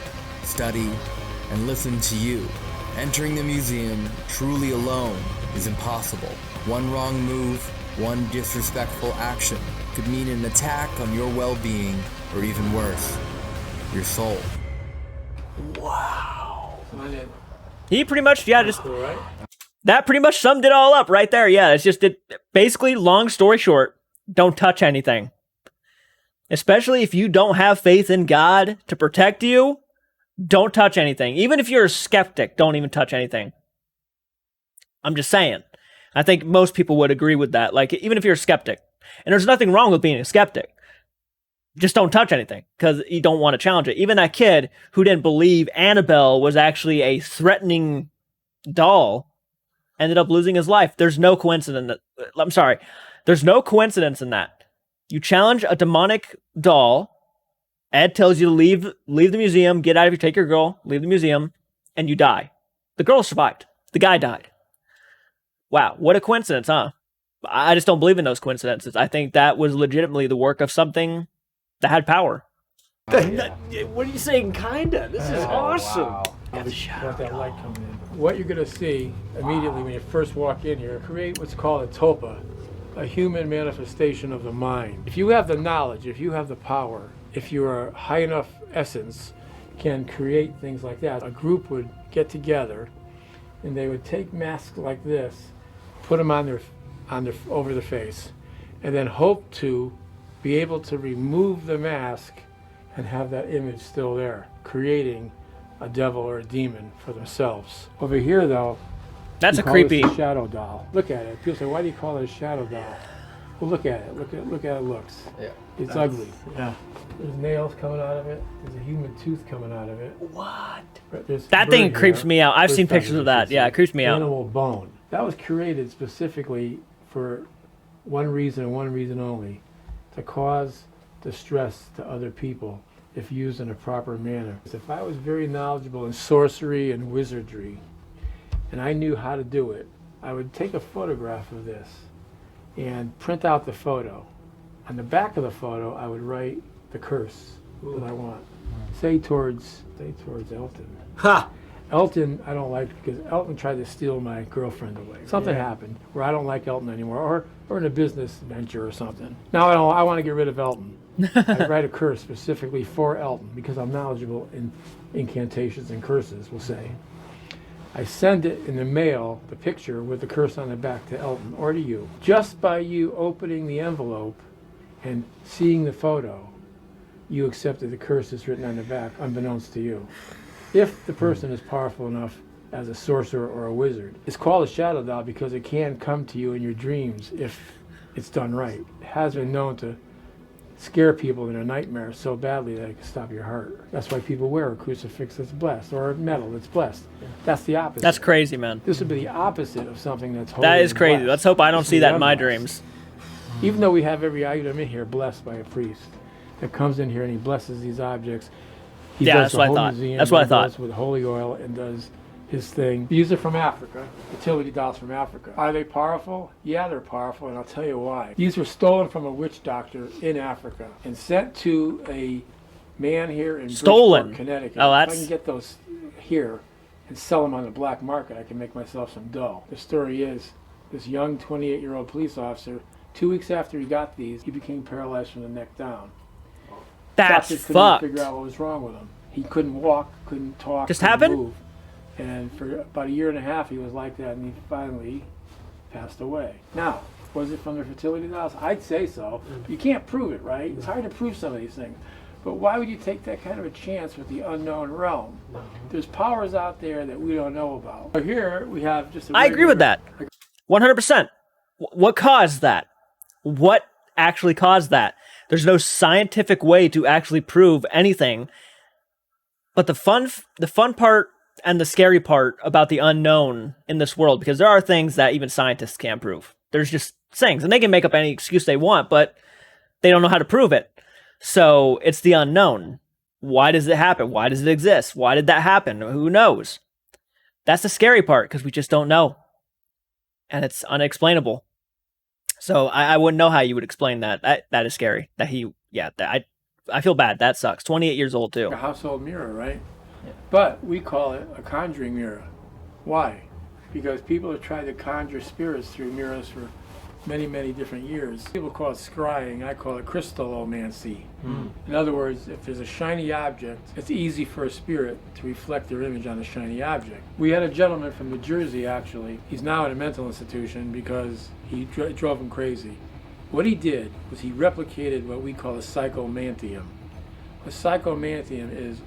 study, and listen to you. Entering the museum truly alone is impossible. One wrong move, one disrespectful action could mean an attack on your well-being, or even worse, your soul. Wow. He pretty much, that pretty much summed it all up right there. Yeah, it's just, basically, long story short, don't touch anything. Especially if you don't have faith in God to protect you, don't touch anything. Even if you're a skeptic, don't even touch anything. I'm just saying. I think most people would agree with that. Like, even if you're a skeptic, and there's nothing wrong with being a skeptic, just don't touch anything because you don't want to challenge it. Even that kid who didn't believe Annabelle was actually a threatening doll ended up losing his life. There's no coincidence. I'm sorry. There's no coincidence in that. You challenge a demonic doll. Ed tells you to leave the museum, get out of here, take your girl, leave the museum, and you die. The girl survived. The guy died. Wow, what a coincidence, huh? I just don't believe in those coincidences. I think that was legitimately the work of something that had power. Oh, What are you saying, kinda? This is awesome. Wow. Got that light coming in. What you're going to see immediately when you first walk in here, create what's called a tulpa, a human manifestation of the mind. If you have the knowledge, if you have the power, if you're a high enough essence, can create things like that. A group would get together and they would take masks like this, put them on their over the face, and then hope to be able to remove the mask and have that image still there, creating a devil or a demon for themselves. Over here, though, that's a call creepy this a shadow doll. Look at it. People say, "Why do you call it a shadow doll?" Well, look at it. Look at it looks. Yeah. It's ugly. Yeah. There's nails coming out of it. There's a human tooth coming out of it. What? There's that thing creeps me out. I've seen pictures of that. Yeah, it creeps me out. Animal bone. That was created specifically for one reason and one reason only, to cause distress to other people if used in a proper manner. If I was very knowledgeable in sorcery and wizardry, and I knew how to do it, I would take a photograph of this and print out the photo. On the back of the photo, I would write the curse that I want. Say towards Elton. Ha! Elton, I don't like because Elton tried to steal my girlfriend away. Something happened where I don't like Elton anymore, or in a business venture or something. Now I want to get rid of Elton. I write a curse specifically for Elton because I'm knowledgeable in incantations and curses, we'll say. I send it in the mail, the picture with the curse on the back, to Elton or to you. Just by you opening the envelope and seeing the photo, you accepted the curse that's written on the back, unbeknownst to you. If the person is powerful enough as a sorcerer or a wizard. It's called a shadow doll because it can come to you in your dreams if it's done right. It has been known to scare people in a nightmare so badly that it can stop your heart. That's why people wear a crucifix that's blessed, or a medal that's blessed. That's the opposite. That's crazy, man. This would be the opposite of something that's holy. That is crazy. Blessed. Let's hope I don't see that in my dreams. Even though we have every item in here blessed by a priest that comes in here and he blesses these objects. He does that's what I thought. museum, that's what I thought. With holy oil and does his thing. These are from Africa, fertility dolls from Africa. Are they powerful? Yeah, they're powerful, and I'll tell you why. These were stolen from a witch doctor in Africa and sent to a man here in Bridgeport, Connecticut. Oh, If I can get those here and sell them on the black market, I can make myself some dough. The story is, this young 28-year-old police officer, 2 weeks after he got these, he became paralyzed from the neck down. That's Doctors fucked. couldn't figure out what was wrong with him. He couldn't walk, couldn't talk, Just couldn't happened? move. And for about a year and a half, he was like that, and he finally passed away. Now, was it from the fertility dolls? I'd say so. You can't prove it, right? It's hard to prove some of these things. But why would you take that kind of a chance with the unknown realm? There's powers out there that we don't know about. So here we have just I agree with that. 100%. What caused that? What actually caused that? There's no scientific way to actually prove anything. But the fun part and the scary part about the unknown in this world, because there are things that even scientists can't prove. There's just things, and they can make up any excuse they want, but they don't know how to prove it. So it's the unknown. Why does it happen? Why does it exist? Why did that happen? Who knows? That's the scary part, because we just don't know. And it's unexplainable. So I wouldn't know how you would explain that. That is scary. I feel bad. That sucks. 28 years old too. A household mirror, right? Yeah. But we call it a conjuring mirror. Why? Because people have tried to conjure spirits through mirrors for many, many different years. People call it scrying. I call it crystallomancy. In other words, if there's a shiny object, it's easy for a spirit to reflect their image on the shiny object. We had a gentleman from New Jersey, actually. He's now in a mental institution because he drove him crazy. What he did was he replicated what we call a psychomantium. A psychomantium is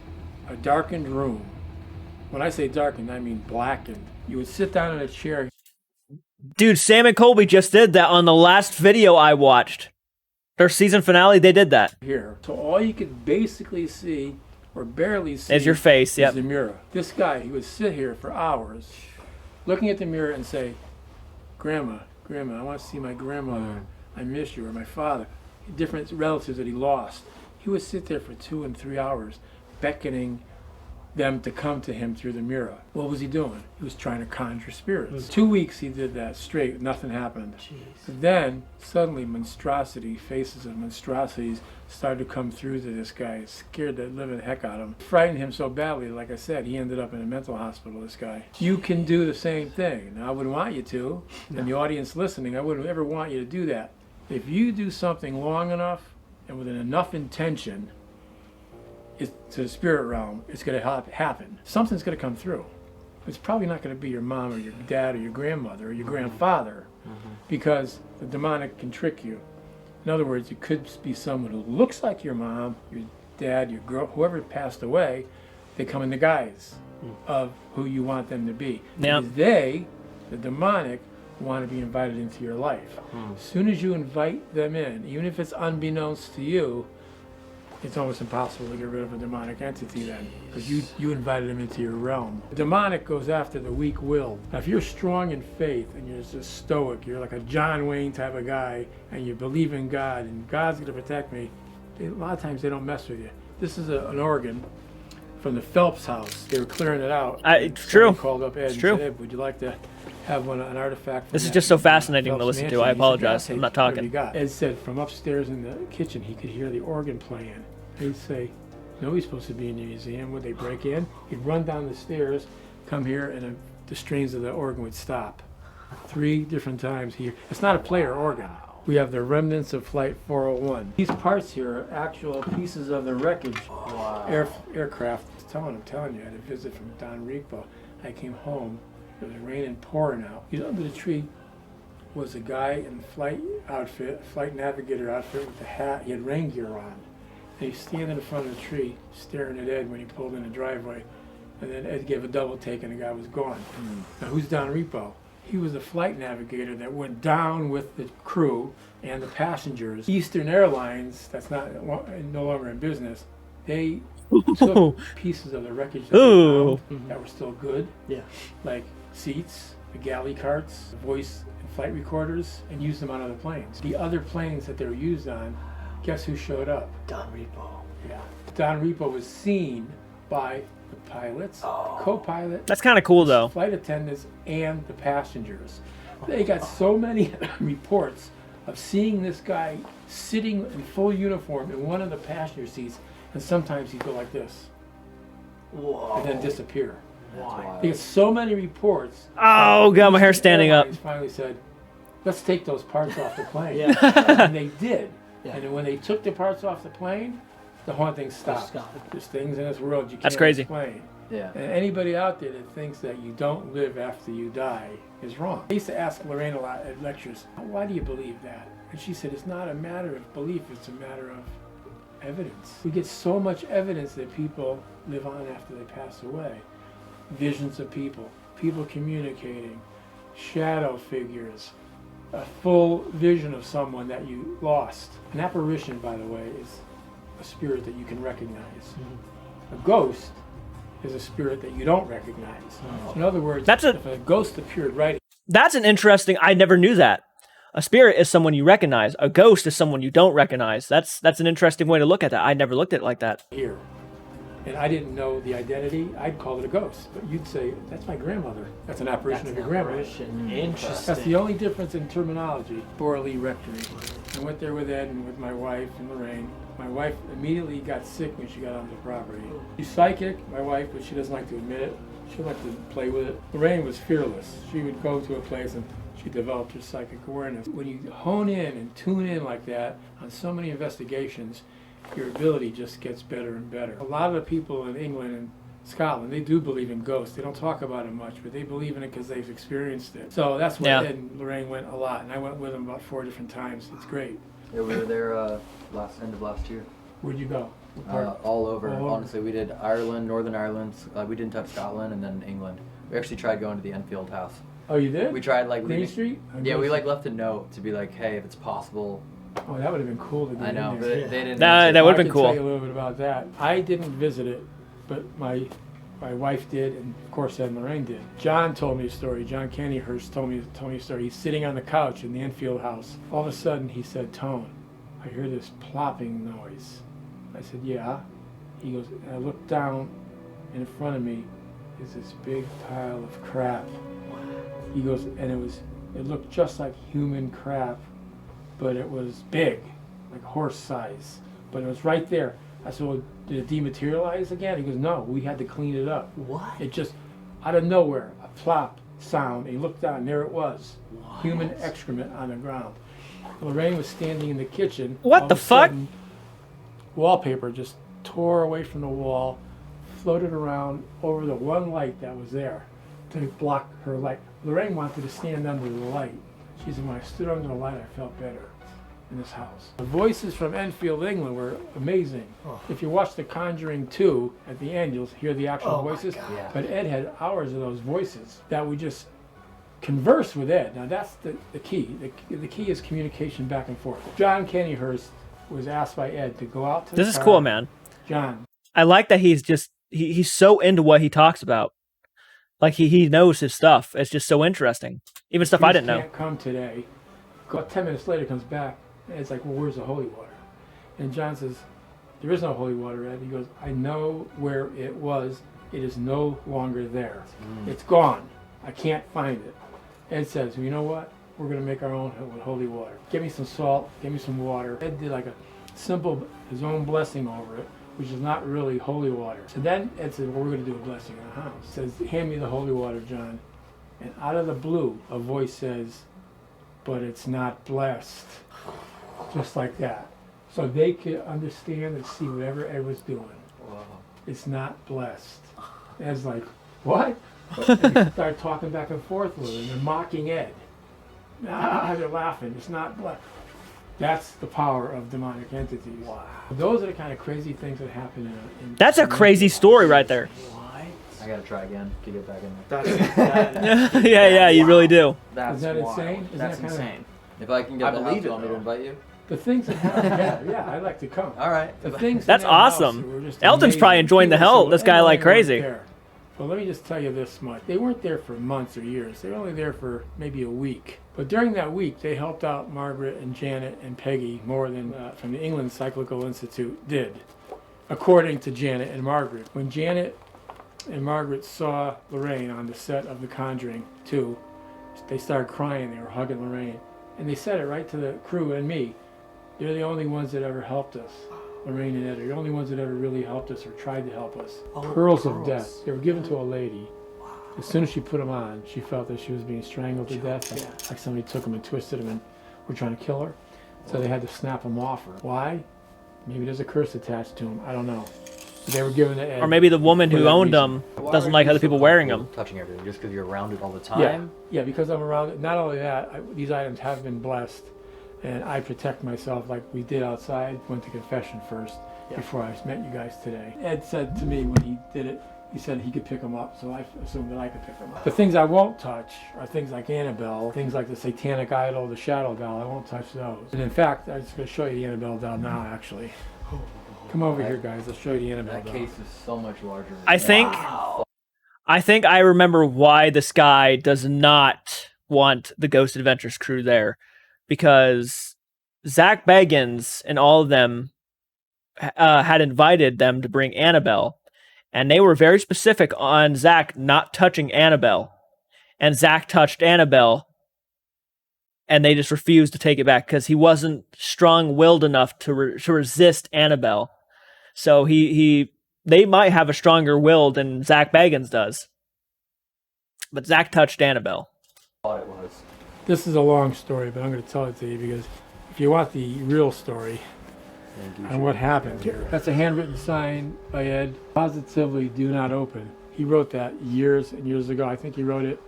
a darkened room. When I say darkened, I mean blackened. You would sit down in a chair. Dude, Sam and Colby just did that on the last video I watched. Their season finale, they did that. Here. So all you could basically see, or barely see, is your face, is the mirror. This guy, he would sit here for hours, looking at the mirror and say, Grandma, I want to see my grandmother. I miss you, or my father. Different relatives that he lost. He would sit there for 2 and 3 hours, beckoning them to come to him through the mirror. What was he doing? He was trying to conjure spirits. 2 weeks he did that straight, nothing happened. But then, suddenly faces of monstrosities started to come through to this guy. It scared the living heck out of him. It frightened him so badly, like I said, he ended up in a mental hospital, this guy. You can do the same thing. Now, I wouldn't want you to, and the audience listening, I wouldn't ever want you to do that. If you do something long enough, and with enough intention, to the spirit realm, it's going to happen. Something's going to come through. It's probably not going to be your mom or your dad or your grandmother or your grandfather, because the demonic can trick you. In other words, it could be someone who looks like your mom, your dad, your girl, whoever passed away. They come in the guise of who you want them to be. Yep. Because they, the demonic, want to be invited into your life. As soon as you invite them in, even if it's unbeknownst to you, it's almost impossible to get rid of a demonic entity then, because you invited them into your realm. The demonic goes after the weak will. Now, if you're strong in faith and you're just stoic, you're like a John Wayne type of guy, and you believe in God, and God's going to protect me, a lot of times they don't mess with you. This is an organ from the Phelps house. They were clearing it out. It's true. Called up Ed It's and true. said, Ed, would you like to have an artifact from This is that just so fascinating to Phelps listen to. mansion? I He said, apologize. "Yeah, I'm not whatever talking." you got." Ed said from upstairs in the kitchen he could hear the organ playing. He'd say, nobody's supposed to be in the museum. Would they break in? He'd run down the stairs, come here, and the strings of the organ would stop. 3 different times here. It's not a player organ. We have the remnants of Flight 401. These parts here are actual pieces of the wreckage aircraft. I'm telling you, I had a visit from Don Rico. I came home, it was raining, pouring out. Under the tree was a guy in the flight outfit, flight navigator outfit with a hat. He had rain gear on. And he's standing in front of the tree, staring at Ed when he pulled in the driveway. And then Ed gave a double take and the guy was gone. Now, who's Don Repo? He was the flight navigator that went down with the crew and the passengers. Eastern Airlines, that's no longer in business, they took pieces of the wreckage that, they found that were still good, like seats, the galley carts, voice and flight recorders, and used them on other planes. The other planes that they were used on, guess who showed up? Don Repo. Yeah. Don Repo was seen by the pilots, co-pilot. That's kind of cool, though. Flight attendants and the passengers. They got so many reports of seeing this guy sitting in full uniform in one of the passenger seats, and sometimes he'd go like this. Whoa. And then disappear. Why? They got so many reports. Oh, God, my hair's standing up. Finally said, let's take those parts off the plane. Yeah. And they did. Yeah. And then when they took the parts off the plane, the haunting stopped. There's things in this world you can't explain. Yeah. And anybody out there that thinks that you don't live after you die is wrong. I used to ask Lorraine a lot at lectures, why do you believe that? And she said, it's not a matter of belief, it's a matter of evidence. We get so much evidence that people live on after they pass away. Visions of people, people communicating, shadow figures, a full vision of someone that you lost. An apparition, by the way, is a spirit that you can recognize. A ghost is a spirit that you don't recognize. So in other words, if a ghost appeared right... That's an interesting... I never knew that. A spirit is someone you recognize. A ghost is someone you don't recognize. That's an interesting way to look at that. I never looked at it like that. Here. And I didn't know the identity. I'd call it a ghost. But you'd say, that's my grandmother. That's an apparition of your grandmother. Interesting. That's the only difference in terminology. Borley Rectory. I went there with Ed and with my wife and Lorraine. My wife immediately got sick when she got onto the property. She's psychic, my wife, but she doesn't like to admit it. She liked to play with it. Lorraine was fearless. She would go to a place and she developed her psychic awareness. When you hone in and tune in like that on so many investigations, your ability just gets better and better. A lot of the people in England and Scotland, they do believe in ghosts. They don't talk about it much, but they believe in it because they've experienced it. So that's why Ed and Lorraine went a lot, and I went with them about 4 different times. It's great. Yeah, we were there end of last year. Where'd you go? All over. Honestly, we did Ireland, Northern Ireland. We didn't touch Scotland, and then England. We actually tried going to the Enfield house. Oh, you did? We tried like Green Street? Yeah, we like left a note to be like, hey, if it's possible. Oh, that would have been cool to do. I know, but they didn't. That would have been cool. I can tell you a little bit about that. I didn't visit it, but my wife did, and of course Ed and Lorraine did. John told me a story. John Candyhurst told me a story. He's sitting on the couch in the Enfield house. All of a sudden, he said, "Tone, I hear this plopping noise." I said, "Yeah." He goes, and I looked down, and in front of me is this big pile of crap. He goes, and it looked just like human crap, but it was big, like horse size. But it was right there. I said, well, did it dematerialize again? He goes, no, we had to clean it up. What? It just, out of nowhere, a plop sound, and he looked down, and there it was. What? Human excrement on the ground. Lorraine was standing in the kitchen. What the fuck? Wallpaper just tore away from the wall, floated around over the one light that was there to block her light. Lorraine wanted to stand under the light. She said, when I stood under the light, I felt better in this house. The voices from Enfield, England were amazing. Oh. If you watch The Conjuring 2, at the end, you'll hear the actual voices. Yeah. But Ed had hours of those voices that we just converse with Ed. Now that's the key. The key is communication back and forth. John Candyhurst was asked by Ed to go out to the car. This is cool, man. John. I like that he's so into what he talks about. Like he knows his stuff. It's just so interesting. Even stuff I didn't know. Can't come today. About 10 minutes later, comes back, and it's like, well, where's the holy water? And John says, there is no holy water, Ed. He goes, I know where it was. It is no longer there. It's gone. I can't find it. Ed says, well, you know what? We're going to make our own holy water. Give me some salt. Give me some water. Ed did like a simple, his own blessing over it, which is not really holy water. So then Ed said, well, we're going to do a blessing in the house. He says, hand me the holy water, John. And out of the blue, a voice says, but it's not blessed. Just like that. So they could understand and see whatever Ed was doing. Wow. It's not blessed. Ed's like, what? And they start talking back and forth with him and mocking Ed. They're laughing. It's not blessed. That's the power of demonic entities. Wow. Those are the kind of crazy things that happen in That's a crazy story right there. I gotta try again to get back in there. Yeah, you really do. Is that insane? That's insane. If I can get the house, you want me to invite you? The things that happen, yeah, I'd like to come. All right. The things That's awesome. Elton's probably enjoying this guy like crazy. Well, let me just tell you this much. They weren't there for months or years. They were only there for maybe a week. But during that week, they helped out Margaret and Janet and Peggy more than from the England Cyclical Institute did. according to Janet and Margaret. When Janet and Margaret saw Lorraine on the set of The Conjuring 2, they started crying. They were hugging Lorraine. And they said it right to the crew and me. They're the only ones that ever helped us. Lorraine and Ed are the only ones that ever really helped us or tried to help us. Pearls of death. They were given to a lady. As soon as she put them on, she felt that she was being strangled to death. Like somebody took them and twisted them and were trying to kill her. So they had to snap them off her. Why? Maybe there's a curse attached to them. I don't know. But they were given to Ed. Or maybe the woman who owned them doesn't like other people wearing them. Touching everything just because you're around it all the time? Yeah, because I'm around it. Not only that, these items have been blessed. And I protect myself like we did outside. Went to confession first before I met you guys today. Ed said to me when he did it, he said he could pick them up, so I assumed that I could pick them up. The things I won't touch are things like Annabelle, things like the Satanic idol, the Shadow doll. I won't touch those. And in fact, I'm just going to show you the Annabelle doll now, actually. Come over here, guys. I'll show you the Annabelle doll. That case is so much larger. I think I remember why this guy does not want the Ghost Adventures crew there. Because Zach Bagans and all of them had invited them to bring Annabelle, and they were very specific on Zach not touching Annabelle, and Zach touched Annabelle, and they just refused to take it back because he wasn't strong-willed enough to resist Annabelle. So they might have a stronger will than Zach Bagans does, but Zach touched Annabelle. Thought it was. This is a long story, but I'm going to tell it to you because if you want the real story and what happened here. That's a handwritten sign by Ed. Positively do not open. He wrote that years and years ago. I think he wrote it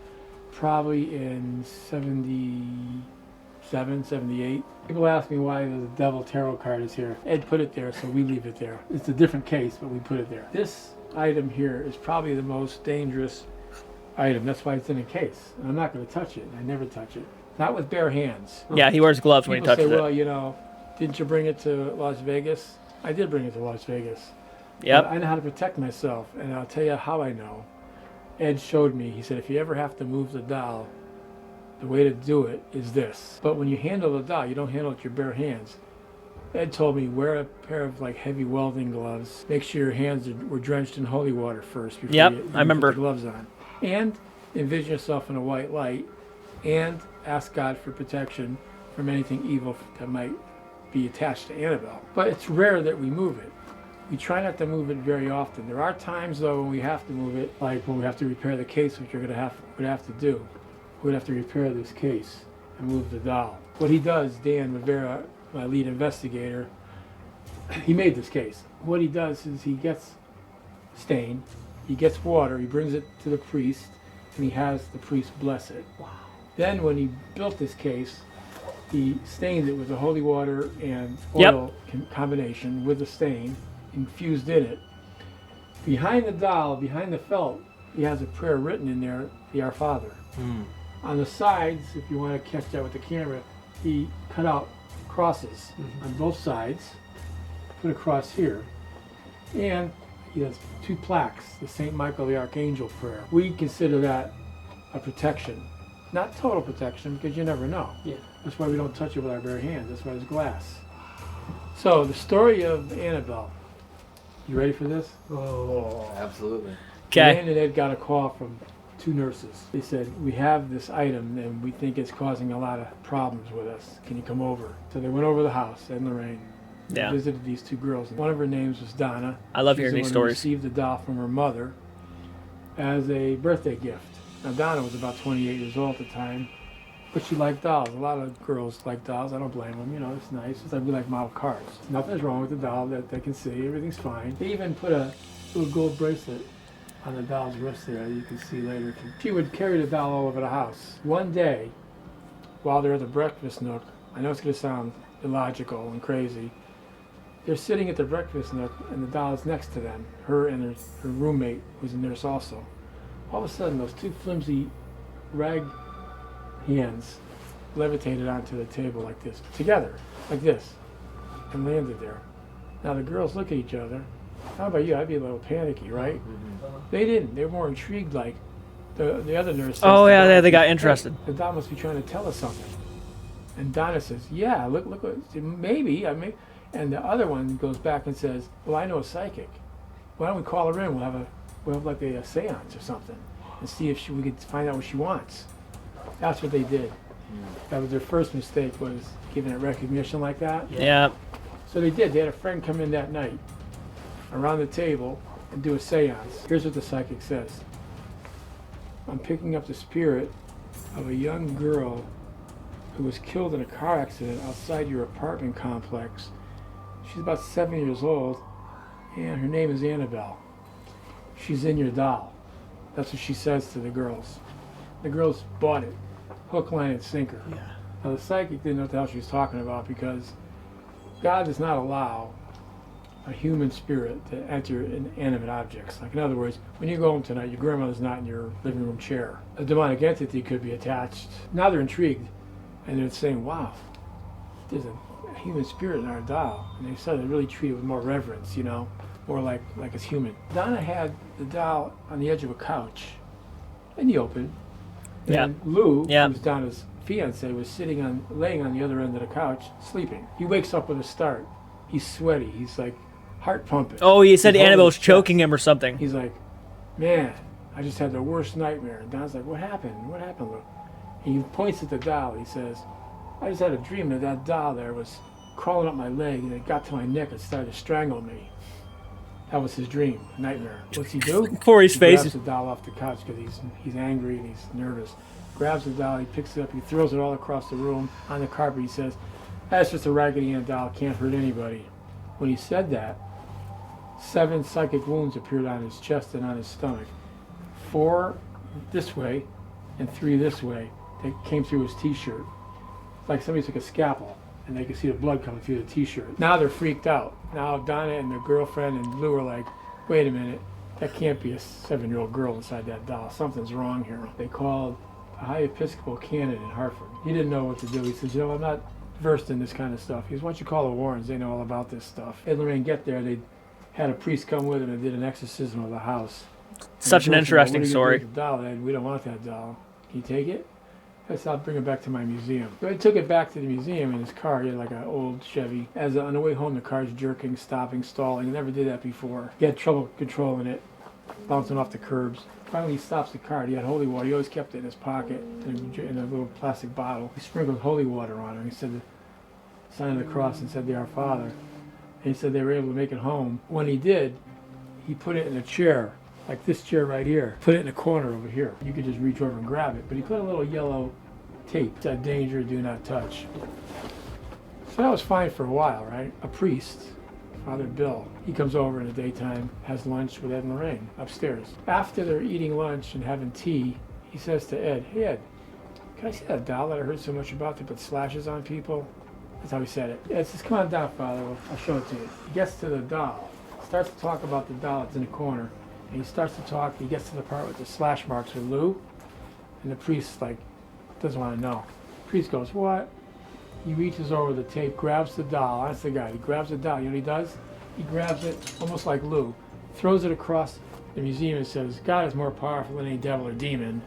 probably in 77, 78. People ask me why the Devil Tarot card is here. Ed put it there, so we leave it there. It's a different case, but we put it there. This item here is probably the most dangerous item. That's why it's in a case. And I'm not going to touch it. I never touch it. Not with bare hands. Yeah, he wears gloves when he touches say, it. Well, you know, didn't you bring it to Las Vegas? I did bring it to Las Vegas. Yep. I know how to protect myself, and I'll tell you how I know. Ed showed me. He said, if you ever have to move the doll, the way to do it is this. But when you handle the doll, you don't handle it with your bare hands. Ed told me, wear a pair of like heavy welding gloves. Make sure your hands were drenched in holy water first before you I remember. put the gloves on. And envision yourself in a white light, and ask God for protection from anything evil that might be attached to Annabelle. But it's rare that we move it. We try not to move it very often. There are times though when we have to move it, like when we have to repair the case, which we're gonna have to do. We're gonna have to repair this case and move the doll. What he does, Dan Rivera, my lead investigator, he made this case. What he does is he gets stain, he gets water, he brings it to the priest, and he has the priest bless it. Wow. Then when he built this case, he stained it with the holy water and oil combination with the stain, infused in it. Behind the doll, behind the felt, he has a prayer written in there, the Our Father. On the sides, if you want to catch that with the camera, he cut out crosses on both sides, put a cross here, and he has 2 plaques, the St. Michael the Archangel prayer. We consider that a protection. Not total protection, because you never know. Yeah. That's why we don't touch it with our bare hands. That's why there's glass. So, the story of Annabelle. You ready for this? Oh, absolutely. Okay. Dan and Ed got a call from 2 nurses. They said, we have this item and we think it's causing a lot of problems with us. Can you come over? So they went over to the house, Ed and Lorraine. Yeah. Visited these 2 girls. One of her names was Donna. I love hearing these stories. She received the doll from her mother as a birthday gift. Now Donna was about 28 years old at the time, but she liked dolls. A lot of girls like dolls. I don't blame them. You know, it's nice. It's like we like model cars. Nothing's wrong with the doll that they can see. Everything's fine. They even put a little gold bracelet on the doll's wrist there that you can see later. She would carry the doll all over the house. One day, while they're at the breakfast nook, I know it's going to sound illogical and crazy, they're sitting at the breakfast nook and the doll is next to them. Her and her roommate was a nurse also. All of a sudden, those 2 flimsy rag hands levitated onto the table like this, together, like this, and landed there. Now the girls look at each other. How about you? I'd be a little panicky, right? They didn't. They were more intrigued, like the other nurse says, oh yeah, they got interested. The doll must be trying to tell us something. And Donna says, yeah, look, maybe. I mean, And the other one goes back and says, well, I know a psychic. Why don't we call her in? We'll have like a seance or something and see if we could find out what she wants. That's what they did. That was their first mistake, was giving it recognition like that. Yeah. So they did. They had a friend come in that night around the table and do a seance. Here's what the psychic says. I'm picking up the spirit of a young girl who was killed in a car accident outside your apartment complex. She's about 7 years old, and her name is Annabelle. She's in your doll. That's what she says to the girls. The girls bought it, hook, line, and sinker. Yeah. Now the psychic didn't know what the hell she was talking about, because God does not allow a human spirit to enter inanimate objects. Like, in other words, when you go home tonight, your grandmother's not in your living room chair. A demonic entity could be attached. Now they're intrigued, and they're saying, wow, there's a human spirit in our doll. And they started to really treat it with more reverence, you know, more like it's human. Donna had the doll on the edge of a couch in the open. And Lou, who's Donna's fiance, was laying on the other end of the couch, sleeping. He wakes up with a start. He's sweaty. He's like heart pumping. Oh, he said Annabelle was choking him or something. He's like, man, I just had the worst nightmare. And Don's like, what happened? What happened, Lou? He points at the doll. He says, I just had a dream that doll there was crawling up my leg, and it got to my neck and started to strangle me. That was his dream, nightmare. What's he do? Corey's face. He grabs the doll off the couch because he's angry and he's nervous. Grabs the doll, he picks it up, he throws it all across the room on the carpet. He says, that's just a Raggedy Ann doll, can't hurt anybody. When he said that, 7 psychic wounds appeared on his chest and on his stomach. 4 this way and 3 this way. They came through his t-shirt. It's like somebody took a scalpel and they could see the blood coming through the t-shirt. Now they're freaked out. Now Donna and their girlfriend and Lou are like, wait a minute, that can't be a 7-year-old girl inside that doll. Something's wrong here. They called a high Episcopal canon in Hartford. He didn't know what to do. He says, I'm not versed in this kind of stuff. He says, why don't you call the Warrens? They know all about this stuff. Ed and Lorraine get there. They had a priest come with them and did an exorcism of the house. Such an interesting story. The doll, Ed? We don't want that doll. Can you take it? I said, I'll bring it back to my museum. So I took it back to the museum in his car. He had like an old Chevy. On the way home, the car's jerking, stopping, stalling. He never did that before. He had trouble controlling it, bouncing off the curbs. Finally, he stops the car. He had holy water. He always kept it in his pocket in a little plastic bottle. He sprinkled holy water on it. He said the sign of the cross and said, the Our Father. And he said they were able to make it home. When he did, he put it in a chair, like this chair right here. Put it in a corner over here. You could just reach over and grab it. But he put a little yellow tape that danger, do not touch. So that was fine for a while, right? A priest, Father Bill, he comes over in the daytime, has lunch with Ed and Lorraine upstairs. After they're eating lunch and having tea, he says to Ed, hey Ed, can I see that doll that I heard so much about that put slashes on people? That's how he said it. Ed says, come on down, Father, I'll show it to you. He gets to the doll, starts to talk about the doll that's in the corner, and he starts to talk, he gets to the part with the slash marks with Lou, and the priest, like, doesn't want to know. The priest goes, what? He reaches over the tape, grabs the doll. That's the guy. He grabs the doll. You know what he does? He grabs it, almost like Lou, throws it across the museum and says, God is more powerful than any devil or demon.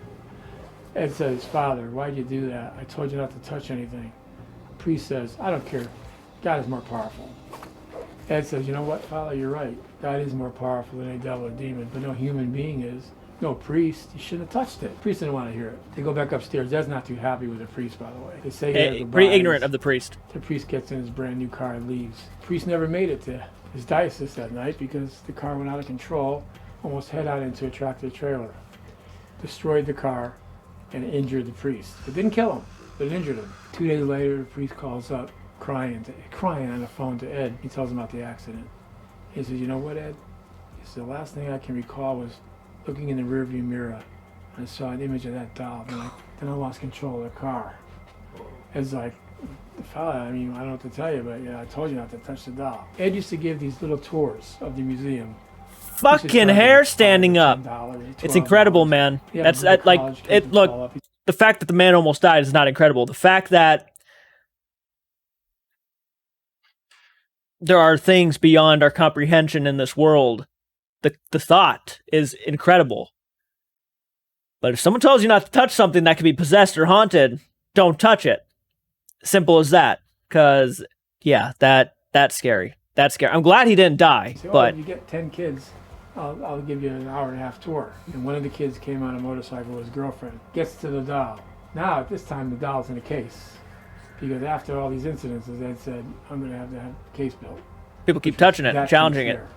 Ed says, Father, why'd you do that? I told you not to touch anything. The priest says, I don't care. God is more powerful. Ed says, you know what, Father, you're right. God is more powerful than any devil or demon, but no human being is. No priest. He shouldn't have touched it. The priest didn't want to hear it. They go back upstairs. Ed's not too happy with the priest, by the way. They say pretty ignorant of the priest. The priest gets in his brand new car and leaves. The priest never made it to his diocese that night because the car went out of control, almost head out into a tractor trailer. Destroyed the car and injured the priest. It didn't kill him, but it injured him. 2 days later, the priest calls up crying on the phone to Ed. He tells him about the accident. He says, you know what, Ed? He said, the last thing I can recall was looking in the rearview mirror, and I saw an image of that doll. Then I lost control of the car. Ed's like, fella, I mean, I don't know what to tell you, but I told you not to touch the doll. Ed used to give these little tours of the museum. Fucking hair standing up. It's incredible, man. Yeah, That's like it. Look, the fact that the man almost died is not incredible. The fact that there are things beyond our comprehension in this world. The thought is incredible. But if someone tells you not to touch something that could be possessed or haunted, don't touch it. Simple as that. Because, yeah, that That's scary. That's scary. I'm glad he didn't die, So, but if you get 10 kids, I'll give you an hour and a half tour. And one of the kids came on a motorcycle with his girlfriend. Gets to the doll. Now, at this time, the doll's in a case. Because after all these incidences, Ed said, I'm going to have a case built. people keep touching it, That challenging case it. there.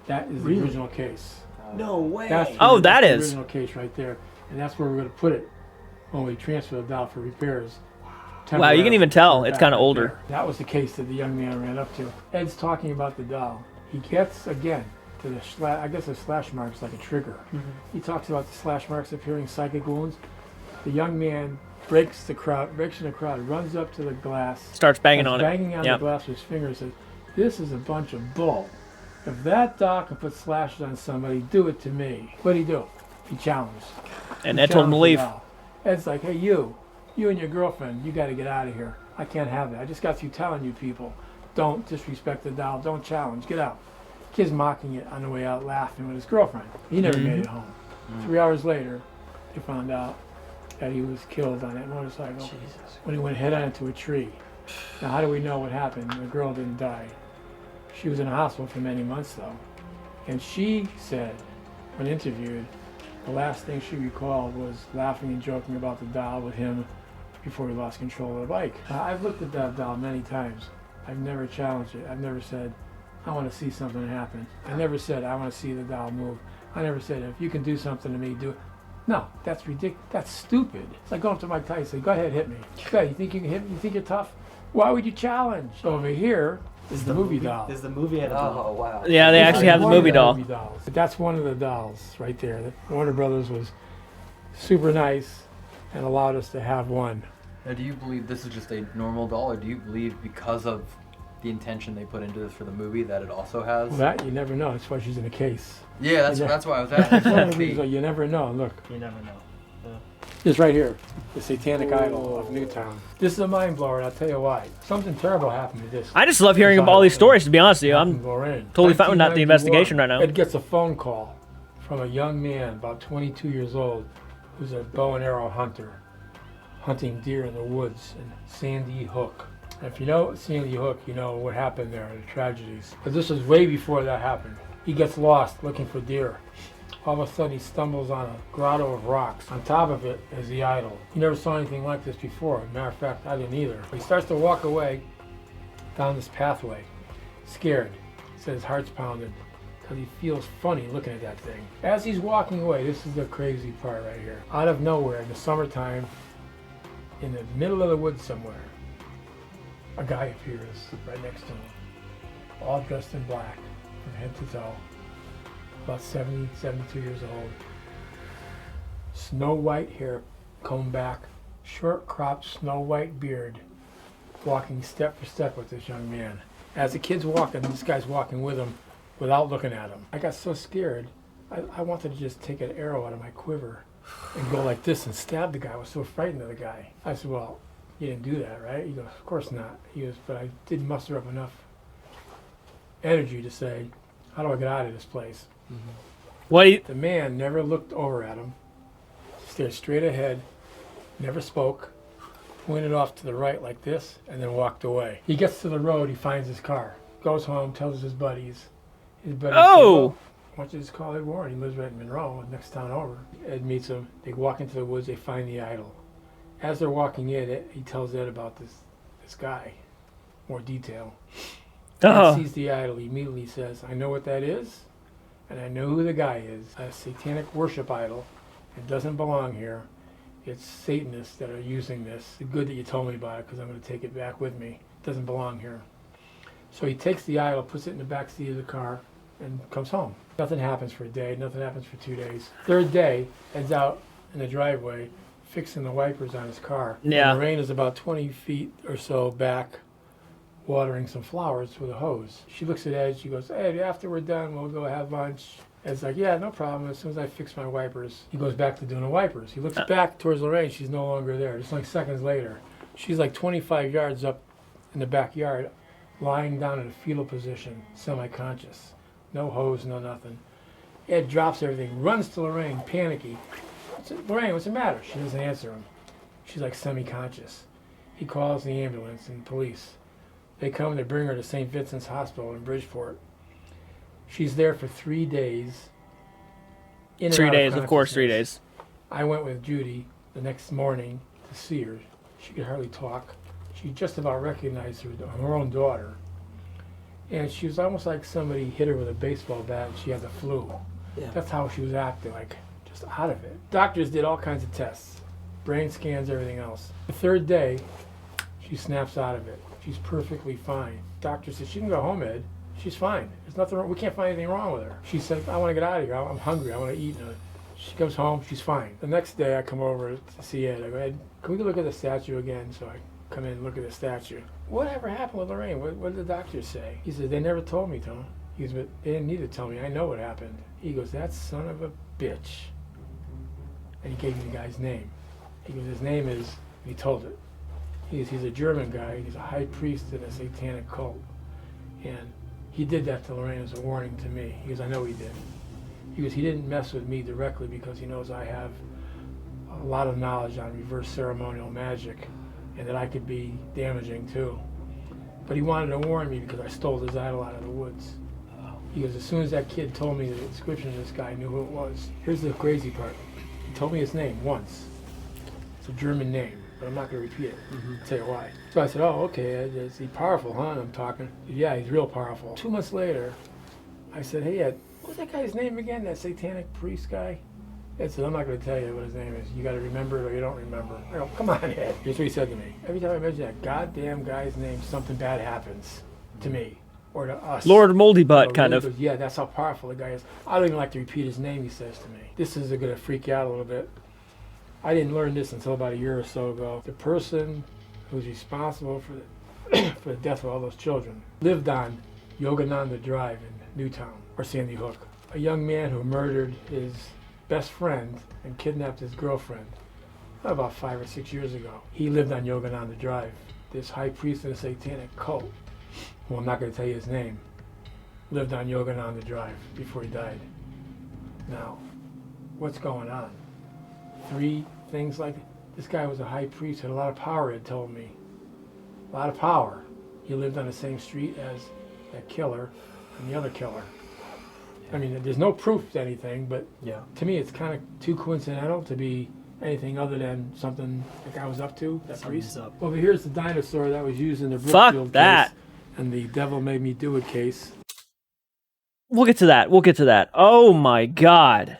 That is the original case. No way. That's Oh, that the is. original case right there. And that's where we're going to put it when we transfer the doll for repairs. Wow, you can even tell it's kind of older. There. That was the case that the young man ran up to. Ed's talking about the doll. He gets, again, to the I guess the slash marks like a trigger. He talks about the slash marks appearing psychic wounds. The young man breaks in the crowd, runs up to the glass. Starts banging on it. Banging on the glass with his fingers, says, "This is a bunch of bull. If that doll can put slashes on somebody, do it to me." What'd he do? He challenged. And Ed told him to leave. Ed's like, "Hey, you and your girlfriend, you got to get out of here. I can't have that. I just got through telling you people, don't disrespect the doll, don't challenge, get out." Kid's mocking it on the way out, laughing with his girlfriend. He never made it home. 3 hours later, they found out that he was killed on that motorcycle when he went head on into a tree. Now, how do we know what happened? The girl didn't die. She was in a hospital for many months, though. And she said, when interviewed, the last thing she recalled was laughing and joking about the doll with him before he lost control of the bike. I've looked at that doll many times. I've never challenged it. I've never said, I want to see something happen. I never said, I want to see the doll move. I never said, if you can do something to me, do it. No, that's ridiculous. That's stupid. It's like going up to Mike Tyson and say, go ahead, hit me. Okay, you think you can hit me? You think you're tough? Why would you challenge? So over here is the movie doll. There's the movie at a Oh, wow. Yeah, they actually have the movie doll. Dolls. But that's one of the dolls right there. That Warner Brothers was super nice and allowed us to have one. Now, do you believe this is just a normal doll, or do you believe because of the intention they put into this for the movie that it also has? Well, that you never know. That's why she's in a case. Yeah, that's why I was asking. So you never know. Look. You never know. This right here, the Satanic Idol of Newtown. This is a mind blower, and I'll tell you why. Something terrible happened to this. I just love hearing about all these stories, to be honest with you. I'm totally fine with not the investigation right now. Ed gets a phone call from a young man, about 22 years old, who's a bow and arrow hunter, hunting deer in the woods in Sandy Hook. And if you know Sandy Hook, you know what happened there, the tragedies. But this was way before that happened. He gets lost looking for deer. All of a sudden he stumbles on a grotto of rocks. On top of it is the idol. He never saw anything like this before. Matter of fact, I didn't either. He starts to walk away down this pathway, scared. He said his heart's pounding because he feels funny looking at that thing. As he's walking away, this is the crazy part right here. Out of nowhere in the summertime, in the middle of the woods somewhere, a guy appears right next to him, all dressed in black from head to toe. About 70, 72 years old. Snow white hair combed back, short cropped snow white beard, walking step for step with this young man. As the kid's walking, this guy's walking with him without looking at him. I got so scared, I wanted to just take an arrow out of my quiver and go like this and stab the guy. I was so frightened of the guy. I said, well, you didn't do that, right? He goes, of course not. He goes, but I did muster up enough energy to say, how do I get out of this place? The man never looked over at him, stared straight ahead, never spoke, pointed off to the right like this, and then walked away. He gets to the road, he finds his car, goes home, tells his buddies. His buddies say, well, why don't you just call Ed Warren? He lives right in Monroe, next town over. Ed meets him, they walk into the woods, they find the idol. As they're walking in, he tells Ed about this guy, more detail. Ed sees the idol, he immediately says, I know what that is. And I know who the guy is. A satanic worship idol. It doesn't belong here. It's Satanists that are using this. It's good that you told me about it because I'm going to take it back with me. It doesn't belong here. So he takes the idol, puts it in the back seat of the car, and comes home. Nothing happens for a day. Nothing happens for 2 days. Third day, Ed's out in the driveway fixing the wipers on his car. Yeah. And the rain is about 20 feet or so back, watering some flowers with a hose. She looks at Ed, she goes, Ed, after we're done, we'll go have lunch. Ed's like, yeah, no problem. As soon as I fix my wipers, he goes back to doing the wipers. He looks back towards Lorraine. She's no longer there. Just like seconds later, she's like 25 yards up in the backyard, lying down in a fetal position, semi-conscious. No hose, no nothing. Ed drops everything, runs to Lorraine, panicky. Lorraine, what's the matter? She doesn't answer him. She's like semi-conscious. He calls the ambulance and police. They come, they bring her to St. Vincent's Hospital in Bridgeport. She's there for 3 days. 3 days, of course, 3 days. I went with Judy the next morning to see her. She could hardly talk. She just about recognized her own daughter. And she was almost like somebody hit her with a baseball bat and she had the flu. Yeah. That's how she was acting, like just out of it. Doctors did all kinds of tests, brain scans, everything else. The third day, she snaps out of it. She's perfectly fine. Doctor said, she can go home, Ed. She's fine. There's nothing wrong. We can't find anything wrong with her. She said, I want to get out of here. I'm hungry. I want to eat. She comes home. She's fine. The next day, I come over to see Ed. I go, Ed, can we look at the statue again? So I come in and look at the statue. Whatever happened with Lorraine? What did the doctors say? He said, they never told me, Tom. He goes, but they didn't need to tell me. I know what happened. He goes, that son of a bitch. And he gave me the guy's name. He goes, his name is, and he told it. He's a German guy. He's a high priest in a satanic cult. And he did that to Lorraine as a warning to me. He goes, I know he did. He goes, he didn't mess with me directly because he knows I have a lot of knowledge on reverse ceremonial magic and that I could be damaging too. But he wanted to warn me because I stole his idol out of the woods. He goes, as soon as that kid told me the description of this guy, I knew who it was. Here's the crazy part. He told me his name once. It's a German name, but I'm not going to repeat it. I'll tell you why. So I said, oh, okay, Ed, is he powerful, huh? And I'm talking. Yeah, he's real powerful. 2 months later, I said, hey, Ed, what's that guy's name again, that satanic priest guy? Ed said, I'm not going to tell you what his name is. You got to remember it or you don't remember. I go, come on, Ed. Here's what he said to me. Every time I mention that goddamn guy's name, something bad happens to me or to us. Lord Moldy Butt, kind of. Goes, yeah, that's how powerful the guy is. I don't even like to repeat his name, he says to me. This is going to freak you out a little bit. I didn't learn this until about a year or so ago. The person who's responsible for the, for the death of all those children lived on Yogananda Drive in Newtown, or Sandy Hook. A young man who murdered his best friend and kidnapped his girlfriend about 5 or 6 years ago. He lived on Yogananda Drive. This high priest in a satanic cult, who I'm not going to tell you his name, lived on Yogananda Drive before he died. Now, what's going on? 3 things like this guy was a high priest, had a lot of power, it told me. A lot of power. He lived on the same street as that killer and the other killer. I mean, there's no proof to anything, but to me it's kind of too coincidental to be anything other than something the guy was up to, that priest. Well, but here's the dinosaur that was used in the Brookfield case and the Devil Made Me Do It case. We'll get to that. We'll get to that. Oh my God.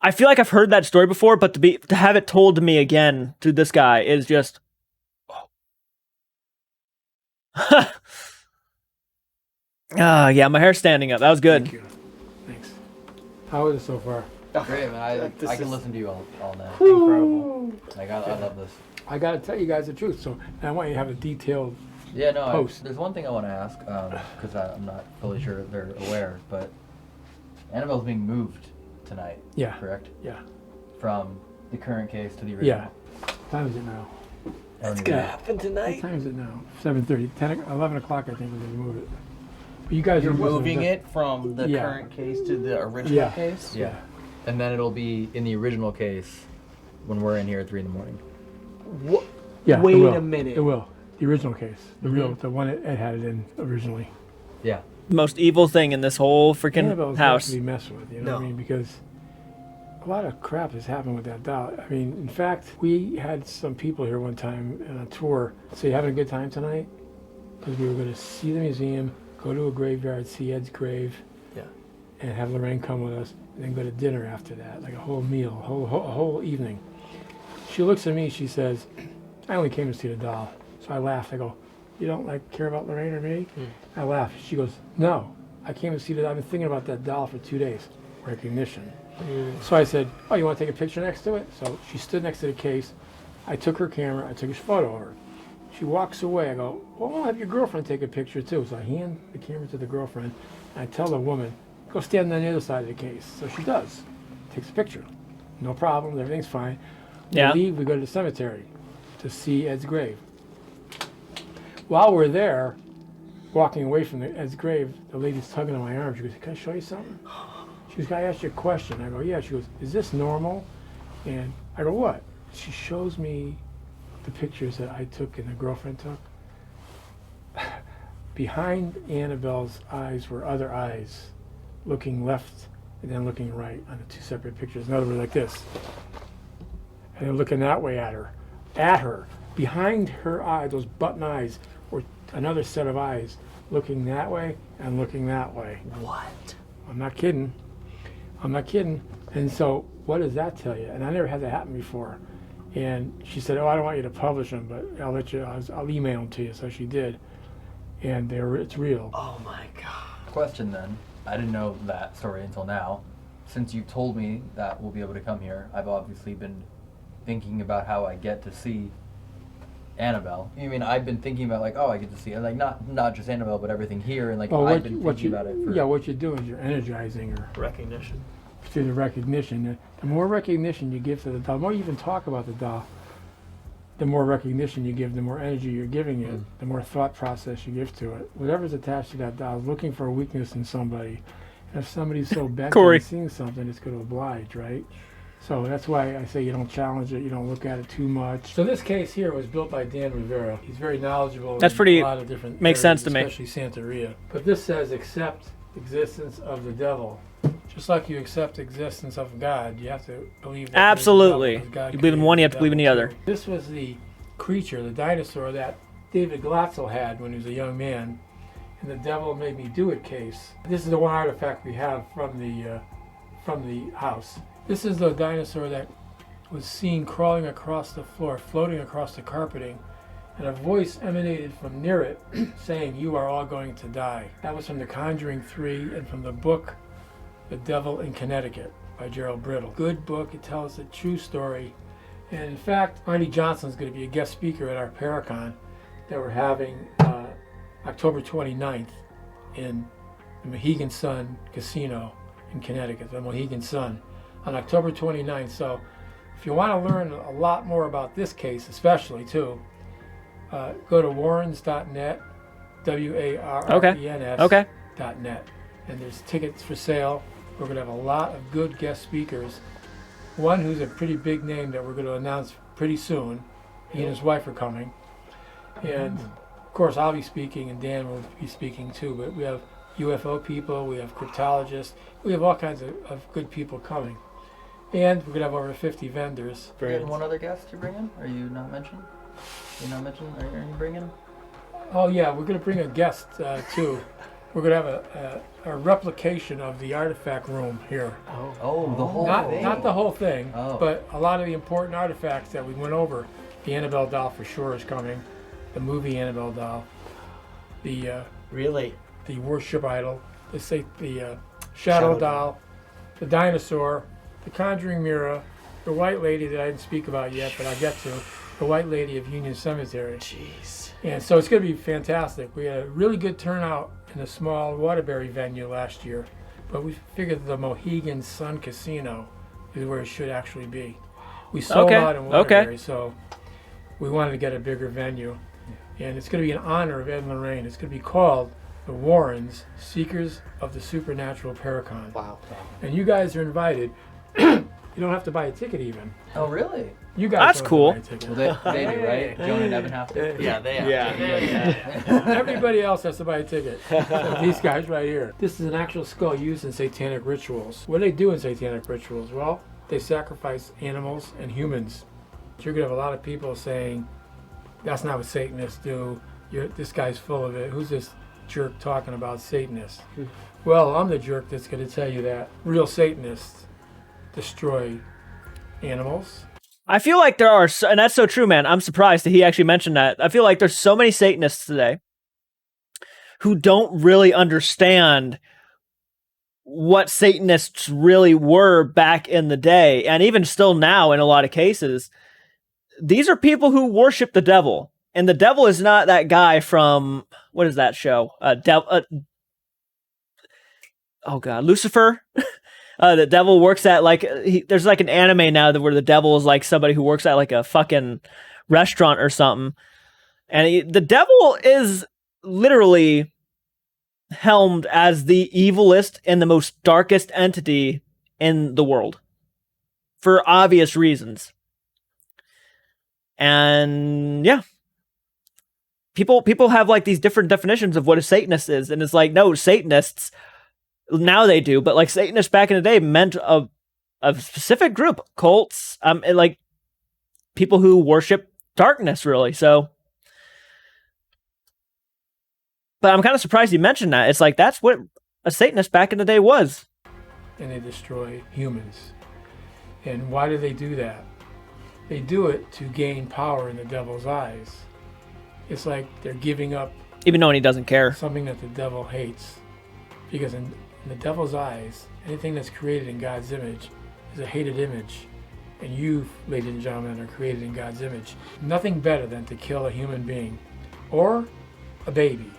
I feel like I've heard that story before, but to have it told to me again to this guy is just. Yeah, my hair's standing up. That was good. Thank you. Thanks. How is it so far? Great, man. I can listen to you all night. Incredible. Like, I love this. I got to tell you guys the truth, so I want you to have a detailed post. There's one thing I want to ask, because I'm not fully sure they're aware, but Annabelle's being moved tonight. Yeah. Correct? Yeah. From the current case to the original. Yeah. What time is it now? That's going to happen tonight. What time is it now? 7:30. 11 o'clock, I think, we're going to move it. But you guys You're are moving it from the current case to the original case? Yeah. And then it'll be in the original case when we're in here at 3 in the morning. What? Yeah, Wait a minute. It will. The original case. The real, the one it had it in originally. Yeah. Most evil thing in this whole freaking Annabelle's house. not to be messed with, you know what I mean? Because a lot of crap has happened with that doll. I mean, in fact, we had some people here one time on a tour say, having a good time tonight? Because we were going to see the museum, go to a graveyard, see Ed's grave, and have Lorraine come with us, and then go to dinner after that, like a whole meal, a whole evening. She looks at me, she says, I only came to see the doll. So I laughed. I go, you don't care about Lorraine or me? I laugh. She goes, no, I came to see that. I've been thinking about that doll for 2 days. Recognition. So I said, oh, you want to take a picture next to it? So she stood next to the case. I took her camera. I took a photo of her. She walks away. I go, well, I'll have your girlfriend take a picture too. So I hand the camera to the girlfriend. And I tell the woman, go stand on the other side of the case. So she does. Takes a picture. No problem. Everything's fine. We leave. We go to the cemetery to see Ed's grave. While we're there, walking away from Ed's grave, the lady's tugging on my arm. She goes, can I show you something? She goes, can I ask you a question? I go, yeah. She goes, is this normal? And I go, what? She shows me the pictures that I took and the girlfriend took. Behind Annabelle's eyes were other eyes, looking left and then looking right on the two separate pictures. In other words, like this. And they're looking that way at her. At her. Behind her eye, those button eyes, were another set of eyes looking that way and looking that way. What? I'm not kidding. I'm not kidding. And so, what does that tell you? And I never had that happen before. And she said, "Oh, I don't want you to publish them, but I'll let you. I'll email them to you." So she did, and it's real. Oh my God. Question then. I didn't know that story until now. Since you told me that we'll be able to come here, I've obviously been thinking about how I get to see Annabelle. I mean, I've been thinking about like, oh, I get to see, like not just Annabelle, but everything here, and like I've been thinking about it. What you're doing is you're energizing her. Recognition. Through the recognition. The more recognition you give to the doll, the more you even talk about the doll, the more recognition you give, the more energy you're giving it, the more thought process you give to it. Whatever's attached to that doll is looking for a weakness in somebody. And if somebody's so bent on seeing something, it's going to oblige, right? So that's why I say you don't challenge it, you don't look at it too much. So this case here was built by Dan Rivera. He's very knowledgeable That's in pretty, a lot of different makes areas, sense to me. especially Santeria. But this says accept existence of the devil. Just like you accept existence of God, you have to believe that absolutely. God You believe in one, you have to believe in the other. This was the creature, the dinosaur that David Glatzel had when he was a young man, and the devil made me do it case. This is the one artifact we have from the house. This is the dinosaur that was seen crawling across the floor, floating across the carpeting, and a voice emanated from near it saying, "You are all going to die." That was from The Conjuring 3 and from the book The Devil in Connecticut by Gerald Brittle. Good book. It tells a true story. And in fact, Arnie Johnson's going to be a guest speaker at our Paracon that we're having October 29th in the Mohegan Sun Casino in Connecticut, the Mohegan Sun, on October 29th. So if you want to learn a lot more about this case, especially too, go to warrens.net, warrens.net, and there's tickets for sale. We're going to have a lot of good guest speakers. One who's a pretty big name that we're going to announce pretty soon. He and his wife are coming. And of course I'll be speaking and Dan will be speaking too, but we have UFO people, we have cryptologists, we have all kinds of good people coming. And we're going to have over 50 vendors. You had one other guest to bring in? Are you not mentioned? Are you bringing him? Oh yeah, we're going to bring a guest too. We're going to have a replication of the artifact room here. Oh, the whole thing? Not the whole thing, but a lot of the important artifacts that we went over. The Annabelle doll for sure is coming. The movie Annabelle doll. The the worship idol. The shadow doll. The dinosaur. The conjuring mirror. The white lady that I didn't speak about yet, but I'll get to. The White Lady of Union Cemetery. Jeez. And so it's going to be fantastic. We had a really good turnout in a small Waterbury venue last year, but we figured the Mohegan Sun Casino is where it should actually be. We sold out in Waterbury, so we wanted to get a bigger venue. And it's going to be in honor of Ed and Lorraine. It's going to be called the Warrens, Seekers of the Supernatural Paracon. Wow. And you guys are invited. You don't have to buy a ticket even. Oh, really? You guys That's cool. Well, they do, right? Joan and Evan have to? Yeah, they have. Yeah. Everybody else has to buy a ticket. These guys right here. This is an actual skull used in satanic rituals. What do they do in satanic rituals? Well, they sacrifice animals and humans. You're going to have a lot of people saying, that's not what Satanists do. This guy's full of it. Who's this jerk talking about Satanists? Well, I'm the jerk that's going to tell you that real Satanists destroy animals. I feel like there are, and that's so true, man. I'm surprised that he actually mentioned that. I feel like there's so many Satanists today who don't really understand what Satanists really were back in the day, and even still now in a lot of cases. These are people who worship the devil, and the devil is not that guy from, what is that show? Oh God, Lucifer. The devil works at there's like an anime now where the devil is like somebody who works at like a fucking restaurant or something. And the devil is literally helmed as the evilest and the most darkest entity in the world for obvious reasons. And yeah, people have like these different definitions of what a Satanist is, and it's like, no, Satanists now they do, but like Satanists back in the day meant a specific group, cults, and like people who worship darkness, really. So, but I'm kind of surprised you mentioned that. It's like that's what a Satanist back in the day was. And they destroy humans. And why do they do that? They do it to gain power in the devil's eyes. It's like they're giving up, even though he doesn't care, something that the devil hates. Because in the devil's eyes, anything that's created in God's image is a hated image. And you, ladies and gentlemen, are created in God's image. Nothing better than to kill a human being or a baby.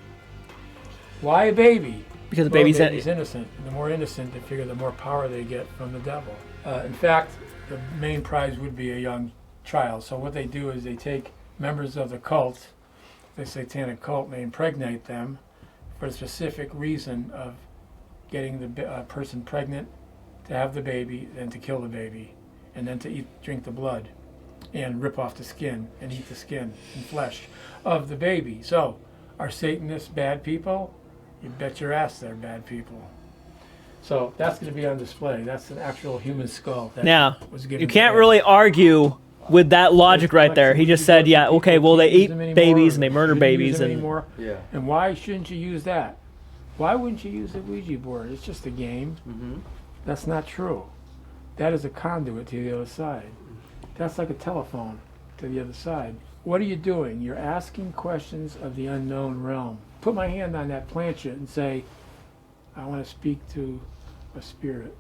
Why a baby? Because the baby's innocent. And the more innocent, they figure the more power they get from the devil. In fact, the main prize would be a young child. So what they do is they take members of the cult, the Satanic cult, they impregnate them for the specific reason of getting the person pregnant, to have the baby, then to kill the baby, and then to drink the blood and rip off the skin and eat the skin and flesh of the baby. So, are Satanists bad people? You bet your ass they're bad people. So that's going to be on display. That's an actual human skull. Now, you can't really argue with that logic right there. He just said, yeah, okay, well, they eat babies and they murder babies. Yeah. And why shouldn't you use that? Why wouldn't you use the Ouija board? It's just a game. Mm-hmm. That's not true. That is a conduit to the other side. That's like a telephone to the other side. What are you doing? You're asking questions of the unknown realm. Put my hand on that planchette and say, I want to speak to a spirit.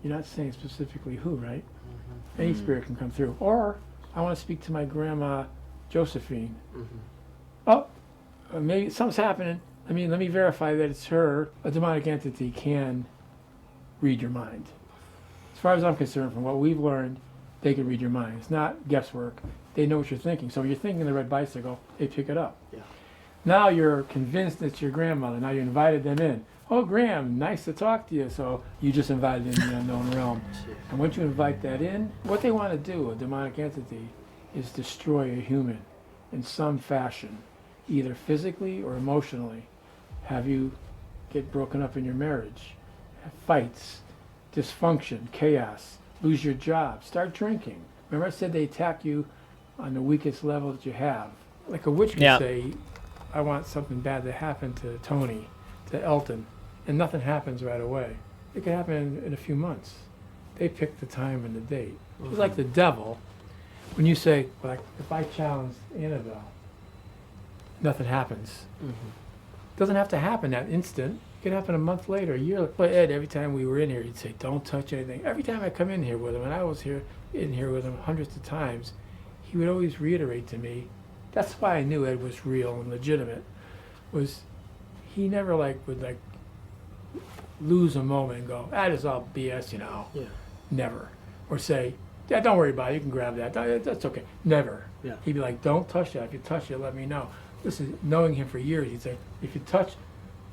You're not saying specifically who, right? Mm-hmm. Any spirit can come through. Or, I want to speak to my grandma, Josephine. Mm-hmm. Oh, maybe something's happening. Let me verify that it's her. A demonic entity can read your mind. As far as I'm concerned, from what we've learned, they can read your mind. It's not guesswork. They know what you're thinking. So when you're thinking the red bicycle, they pick it up. Yeah. Now you're convinced it's your grandmother. Now you invited them in. Oh, Graham, nice to talk to you. So you just invited in the unknown realm. And once you invite that in, what they want to do, a demonic entity, is destroy a human in some fashion, either physically or emotionally. Have you get broken up in your marriage, have fights, dysfunction, chaos, lose your job, start drinking. Remember I said they attack you on the weakest level that you have. Like a witch can say, I want something bad to happen to Tony, to Elton, and nothing happens right away. It could happen in a few months. They pick the time and the date. Mm-hmm. It's like the devil. When you say, like, if I challenge Annabelle, nothing happens. Mm-hmm. It doesn't have to happen that instant. It could happen a month later, a year later. But Ed, every time we were in here, he'd say, don't touch anything. Every time I come in here with him, and I was in here with him hundreds of times, he would always reiterate to me, that's why I knew Ed was real and legitimate, was he never would lose a moment and go, that is all BS, you know. Yeah. Never. Or say, yeah, don't worry about it, you can grab that. That's okay. Never. Yeah. He'd be like, don't touch that. If you touch it, let me know. Listen, knowing him for years, he'd say, if you touch,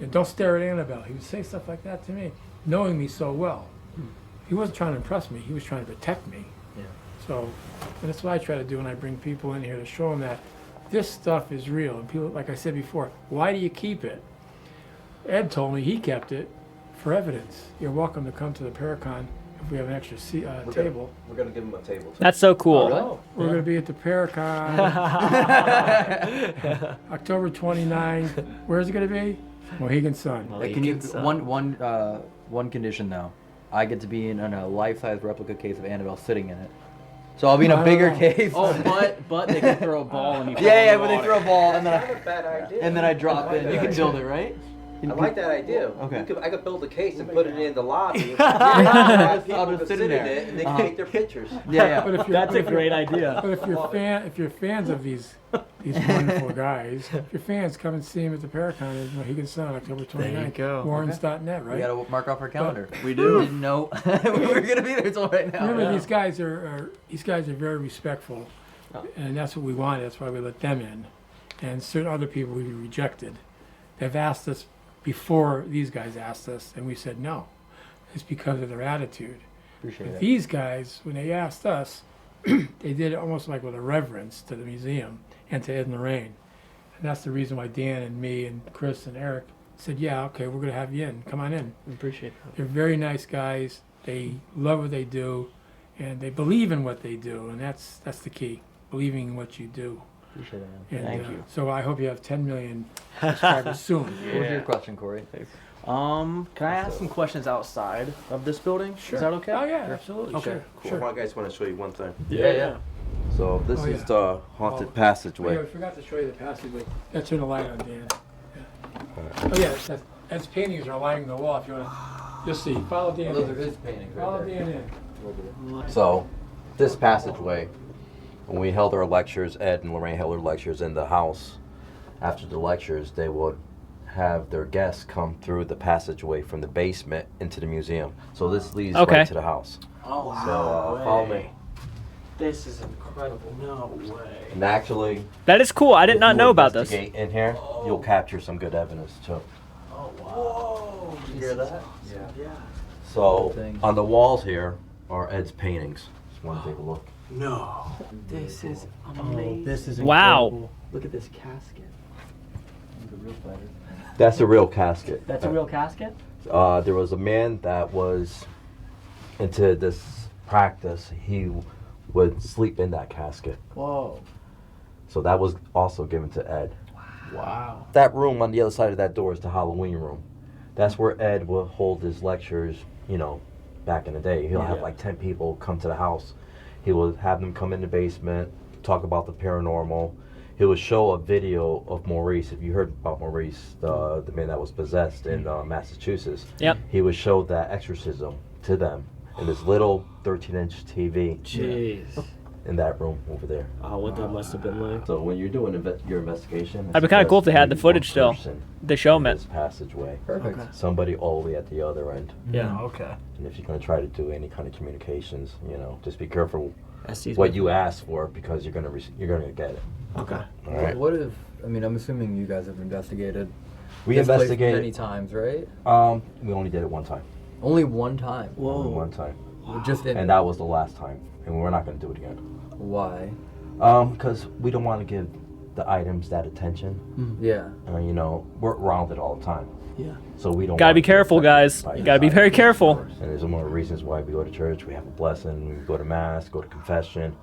don't stare at Annabelle. He would say stuff like that to me, knowing me so well. He wasn't trying to impress me. He was trying to protect me. Yeah. So, and that's what I try to do when I bring people in here, to show them that this stuff is real. And people, like I said before, why do you keep it? Ed told me he kept it for evidence. You're welcome to come to the Paracon if we have an extra table. We're going to give him a table. That's so cool. Oh, we're going to be at the Paracon October 29th. Where's it going to be? Mohegan Sun. Can you one condition though? I get to be in a life-size replica case of Annabelle sitting in it. So I'll be in a bigger case. Oh, but they can throw a ball and you fall yeah, but they throw a ball and then That's not a bad idea. And then I drop in. You can build it, right? I like that idea. Okay. I could build a case and put it in the lobby. I'll just sit in there. It and they can take their pictures. Yeah. But that's a great idea. But if you're fans of these wonderful guys, if you're fans, come and see him at the Paracon in Mohegan Sun, October 29th. There you go. Warrens.net, right? We got to mark off our calendar. We do. Didn't know we were going to be there until right now. Remember, these guys are very respectful, and that's what we wanted. That's why we let them in, and certain other people we rejected. They've asked us before these guys asked us, and we said no. It's because of their attitude. Appreciate it. These guys, when they asked us, they did it almost like with a reverence to the museum and to Ed and Lorraine. And that's the reason why Dan and me and Chris and Eric said, yeah, okay, we're going to have you in. Come on in. I appreciate that. They're very nice guys. They love what they do, and they believe in what they do, and that's the key, believing in what you do. Appreciate it, man. And, Thank you. So I hope you have 10 million subscribers soon. What was your question, Corey? Can I ask some questions outside of this building? Sure. Is that okay? Oh, yeah, absolutely. Okay. Cool. I guys want to show you one thing. Yeah. So this Oh, is yeah. the haunted Oh, passageway. yeah, we forgot to show you the passageway. Let's turn the light on, Dan. Yeah. Oh, yeah, Ed's paintings are lining the wall. If you want to, you'll see. Follow Dan Those in. are his paintings right Follow there. Dan in. So this passageway, when we held our lectures, Ed and Lorraine held their lectures in the house. After the lectures, they would have their guests come through the passageway from the basement into the museum. So this leads right to the house. Oh, wow. So follow me. This is incredible. No way. And actually, That is cool. I did if not you know about this. investigate in here, you'll capture some good evidence too. Oh, wow. Whoa. Did you hear that? Yeah. Yeah. So on the walls here are Ed's paintings. Just want to take a look. No. This is amazing. This is Wow. incredible. Look at this casket. That's a real casket. That's a real casket? There was a man that was into this practice. He would sleep in that casket. Whoa. So that was also given to Ed. Wow. That room on the other side of that door is the Halloween room. That's where Ed will hold his lectures, you know, back in the day. He'll have like 10 people come to the house. He will have them come in the basement, talk about the paranormal. He would show a video of Maurice. If you heard about Maurice, the man that was possessed in Massachusetts, he would show that exorcism to them in this little 13-inch TV. Jeez. In that room over there. Oh, what that must have been like. So when you're doing your investigation, It'd be kind of cool if they had the footage still. They show them it. This passageway. Perfect. Okay. Somebody all the way at the other end. Yeah, okay. And if you're going to try to do any kind of communications, you know, just be careful SC's what you ask for, because you're gonna get it. Okay. All right. What if? I mean, I'm assuming you guys have investigated. We this place investigated many times, right? We only did it one time. Only one time. Only one time. Just in. And that was the last time, and we're not going to do it again. Why? Because we don't want to give the items that attention. Yeah. You know, we're around it all the time. Yeah. So we don't. Gotta want be to careful, guys. You gotta be very careful. And there's more reasons why we go to church. We have a blessing. We go to mass. Go to confession.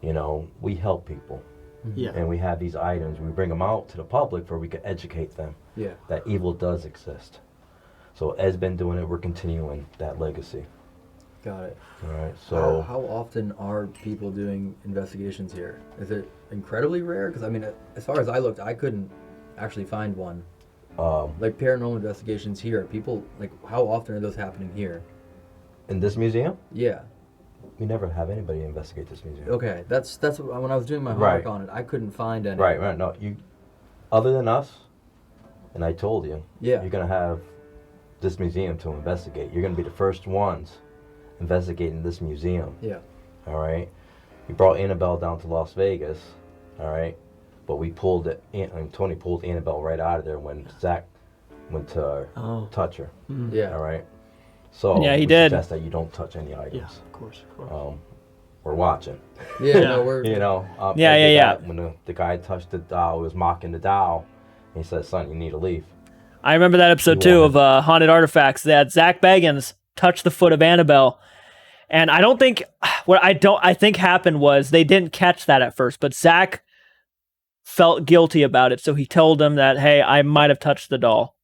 You know, we help people. Yeah. And we have these items. We bring them out to the public where we can educate them. Yeah. That evil does exist. So Ed's been doing it. We're continuing that legacy. Got it. All right. So how often are people doing investigations here? Is it incredibly rare? Because I mean, as far as I looked, I couldn't actually find one. Like paranormal investigations here, people like how often are those happening here? in this museum, Yeah. we never have anybody investigate this museum. Okay, that's when I was doing my homework on it, I couldn't find any. Right. No, you. Other than us, and I told you. Yeah. You're gonna have this museum to investigate. You're gonna be the first ones investigating this museum. Yeah. All right. We brought Annabelle down to Las Vegas. All right. But we pulled it. Tony pulled Annabelle right out of there when Zach went to touch her. Yeah. All right. So Yeah, he we did. suggest that you don't touch any items. Yeah, of course. We're watching. Yeah, no, we're. You know. Yeah. When the guy touched the doll, he was mocking the doll. He said, "Son, you need to leave." I remember that episode too of Haunted Artifacts. That Zach Baggins touched the foot of Annabelle, and I don't think I think happened was they didn't catch that at first, but Zach felt guilty about it, so he told him that, "Hey, I might have touched the doll."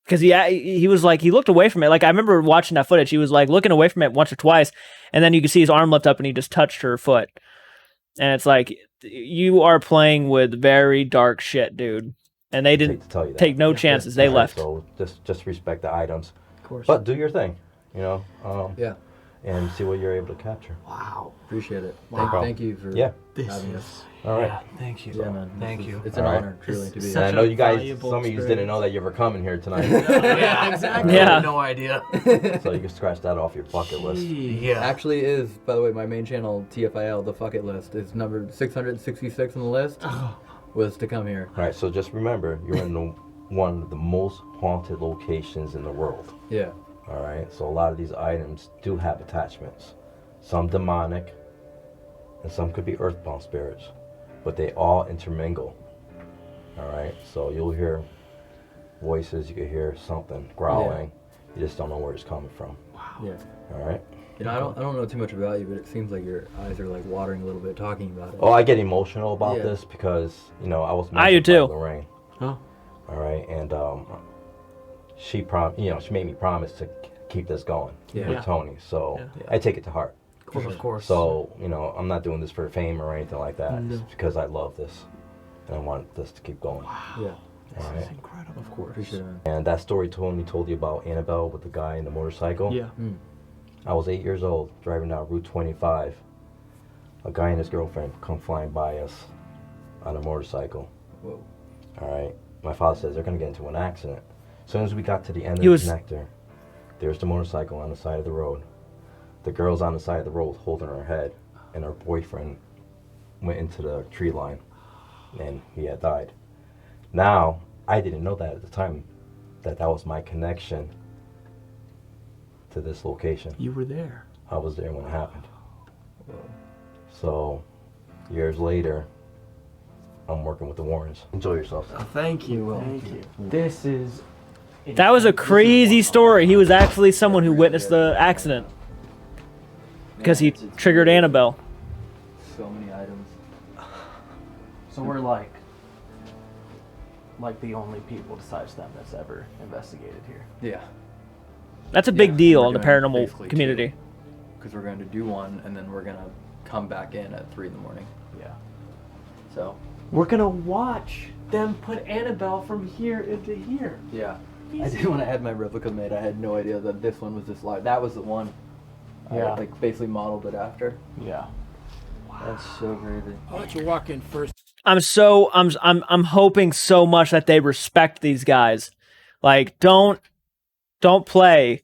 Because he was like, he looked away from it. Like, I remember watching that footage. He was like looking away from it once or twice. And then you could see his arm lift up and he just touched her foot. And it's like, you are playing with very dark shit, dude. And they didn't take no chances. They left. So just respect the items. Of course. But do your thing, you know. Yeah. And see what you're able to capture. Wow. Appreciate it. Wow. Thank you for having us. All right. Yeah, thank you. Yeah, man. Thank you. It's an honor, truly, to be And here. I know you guys, valuable some of you didn't know that you were coming here tonight. Yeah, exactly. Yeah. I had no idea. So you can scratch that off your bucket list. Yeah. Actually is, by the way, my main channel, TFIL, the Fuck It List, is number 666 on the list, was to come here. All right, so just remember, you're in one of the most haunted locations in the world. Yeah. All right, so a lot of these items do have attachments. Some demonic, and some could be earthbound spirits. but they all intermingle. All right, so you'll hear voices, you can hear something growling. You just don't know where it's coming from. Wow. Yeah. All right. You know, I don't know too much about you, but it seems like your eyes are like watering a little bit talking about it. Oh, I get emotional about this because I was. I do too. Lorraine. Oh. All right, and she made me promise to keep this going with Tony. So I take it to heart. Of course. So I'm not doing this for fame or anything like that. No. It's because I love this, and I want this to keep going. Wow. Yeah. This is incredible. Of course. Appreciate it, man. And that story Tony told you about Annabelle with the guy in the motorcycle. Yeah. I was 8 years old, driving down Route 25. A guy and his girlfriend come flying by us on a motorcycle. Whoa. All right. My father says they're going to get into an accident. As soon as we got to the end of the connector, there's the motorcycle on the side of the road. The girl's on the side of the road holding her head, and her boyfriend went into the tree line, and he had died. Now, I didn't know that at the time, that was my connection to this location. You were there. I was there when it happened. So, years later, I'm working with the Warrens. Enjoy yourself. Thank you. Thank you. This is. That was a crazy story. He was actually someone who witnessed the accident because he triggered Annabelle. So many items. So we're like the only people besides them that's ever investigated here. Yeah. That's a big deal in the paranormal community. Because we're going to do one, and then we're going to come back in at 3 in the morning. Yeah. So. We're gonna watch them put Annabelle from here into here. Yeah. I did when I had my replica made. I had no idea that this one was this large. That was the one. Yeah. I basically modeled it after. Yeah. Wow. That's so crazy. I'll let you walk in first. I'm hoping so much that they respect these guys. Like, don't play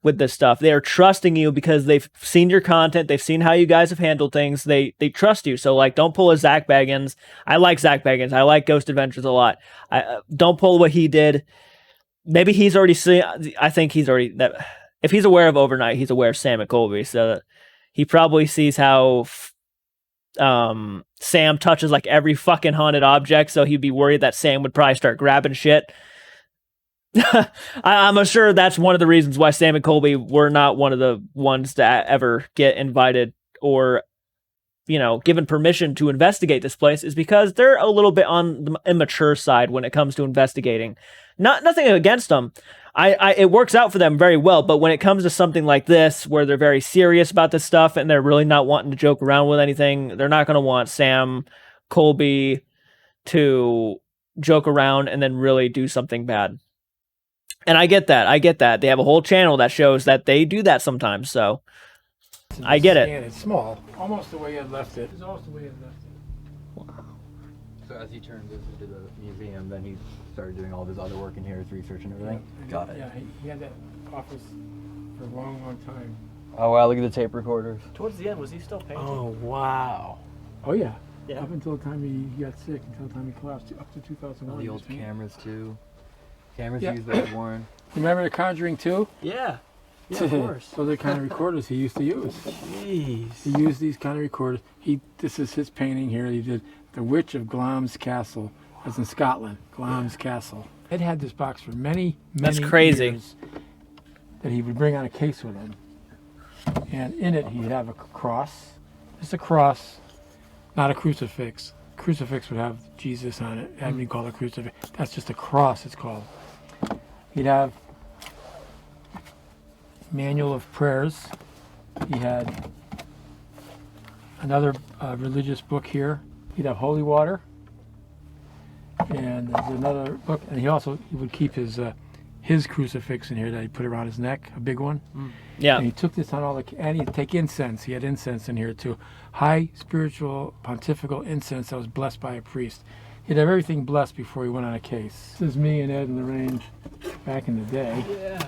with this stuff. They are trusting you because they've seen your content. They've seen how you guys have handled things. They trust you. So, like, don't pull a Zach Baggins. I like Zach Baggins. I like Ghost Adventures a lot. Don't pull what he did. Maybe he's already seen. I think he's already that. If he's aware of overnight, he's aware of Sam and Colby. So he probably sees how Sam touches like every fucking haunted object. So he'd be worried that Sam would probably start grabbing shit. I'm sure that's one of the reasons why Sam and Colby were not one of the ones to ever get invited or, given permission to investigate this place, is because they're a little bit on the immature side when it comes to investigating. Nothing against them. It works out for them very well, but when it comes to something like this, where they're very serious about this stuff and they're really not wanting to joke around with anything, they're not going to want Sam, Colby to joke around and then really do something bad. And I get that. They have a whole channel that shows that they do that sometimes, so I get it. It's small. Almost the way I left it. It's almost the way I left it. Wow. So as he turned this into the museum, then he started doing all of his other work in here, his research and everything? Yeah, Got it. Yeah, he had that office for a long, long time. Oh wow, look at the tape recorders. Towards the end, was he still painting? Oh, wow. Oh, yeah. Yeah. Up until the time he got sick, until the time he collapsed, up to 2001. All the old cameras too. Cameras Yeah. used by Warren. Remember The Conjuring 2? Yeah. Yeah, of course. Those are the kind of recorders he used to use. Jeez. He used these kind of recorders. This is his painting here. He did The Witch of Glamis Castle. That's in Scotland. Glamis Castle. Ed had this box for many That's crazy. years that he would bring on a case with him. And in it, he'd have a cross. It's a cross, not a crucifix. Crucifix would have Jesus on it. That'd be called a crucifix. That's just a cross, it's called. He'd have manual of prayers. He had another religious book here. He'd have holy water. And there's another book. And he would keep his crucifix in here that he put around his neck, a big one. Yeah. And he took this on and he'd take incense. He had incense in here too. High spiritual pontifical incense that was blessed by a priest. He'd have everything blessed before he went on a case. This is me and Ed and Lorraine back in the day. Yeah,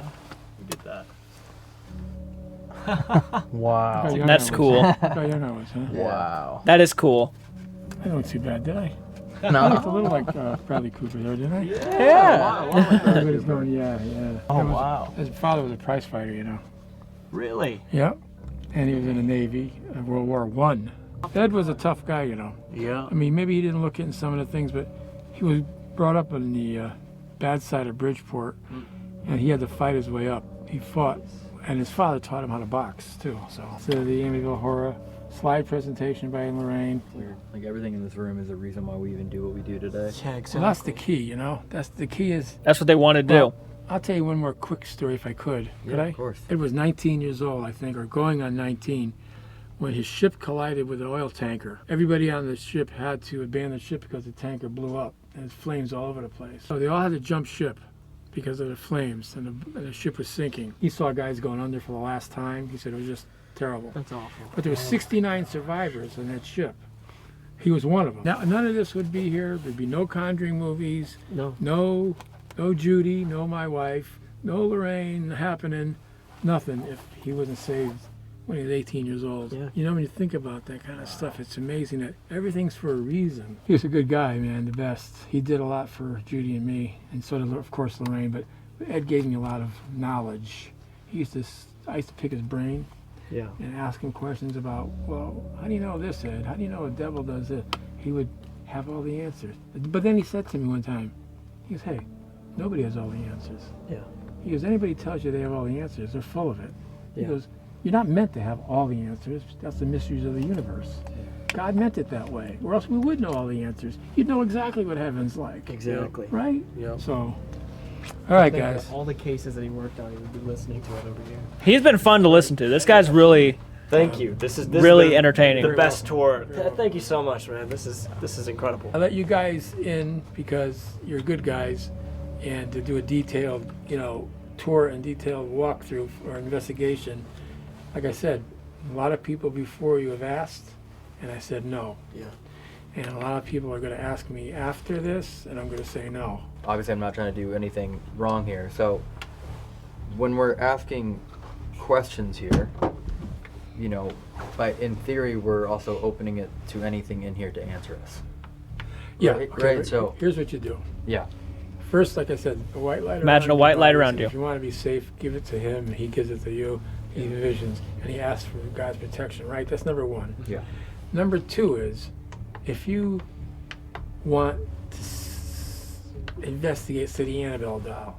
we did that. Wow. That's cool. Wow. That is cool. I don't too bad, did I? No. I looked a little like Bradley Cooper there, didn't I? Yeah. Everybody's going, yeah. Oh, wow. His father was a prize fighter, Really? Yep. And he was in the Navy, World War I. Ed was a tough guy, you know. Yeah. I mean, maybe he didn't look into some of the things, but he was brought up on the bad side of Bridgeport, and he had to fight his way up. He fought, and his father taught him how to box, too. So the Amityville Horror slide presentation by Lorraine. Weird. Like, everything in this room is the reason why we even do what we do today. Yeah, exactly. Well, that's the key, you know. That's the key is... That's what they want to do. Well, I'll tell you one more quick story if I could. Could I? Of course. Ed was 19 years old, I think, or going on 19, when his ship collided with an oil tanker. Everybody on the ship had to abandon the ship because the tanker blew up. And there's flames all over the place. So they all had to jump ship because of the flames, and the ship was sinking. He saw guys going under for the last time. He said it was just terrible. That's awful. But there were 69 survivors on that ship. He was one of them. Now, none of this would be here. There'd be no Conjuring movies. No Judy, no my wife, no Lorraine happening, nothing if he wasn't saved when he was 18 years old. Yeah. You know, when you think about that kind of stuff, it's amazing that everything's for a reason. He was a good guy, man, the best. He did a lot for Judy and me, and so did, of course, Lorraine, but Ed gave me a lot of knowledge. I used to pick his brain and ask him questions about, well, how do you know this, Ed? How do you know a devil does this? He would have all the answers. But then he said to me one time, he goes, hey, nobody has all the answers. Yeah. He goes, anybody tells you they have all the answers, they're full of it. He goes, you're not meant to have all the answers. That's the mysteries of the universe. God meant it that way, or else we would know all the answers. You'd know exactly what heaven's like. Exactly. Right? Yeah. So, all right, Think guys. of all the cases that he worked on, he would be listening to it over here. He's been fun to listen to. This guy's really... Thank you. This is really the, entertaining. The best tour. Thank you so much, man. This is incredible. I let you guys in because you're good guys, and to do a detailed, tour and detailed walkthrough or investigation. Like I said, a lot of people before you have asked, and I said no. Yeah. And a lot of people are going to ask me after this, and I'm going to say no. Obviously, I'm not trying to do anything wrong here. So, when we're asking questions here, in theory, we're also opening it to anything in here to answer us. Yeah. Right? Okay, Right, so here's what you do. Yeah. First, like I said, a white light. Imagine a white light around you. If you want to be safe, give it to him. He gives it to you. He envisions, and he asks for God's protection. Right? That's number one. Yeah. Number two is, if you want to investigate the Annabelle doll,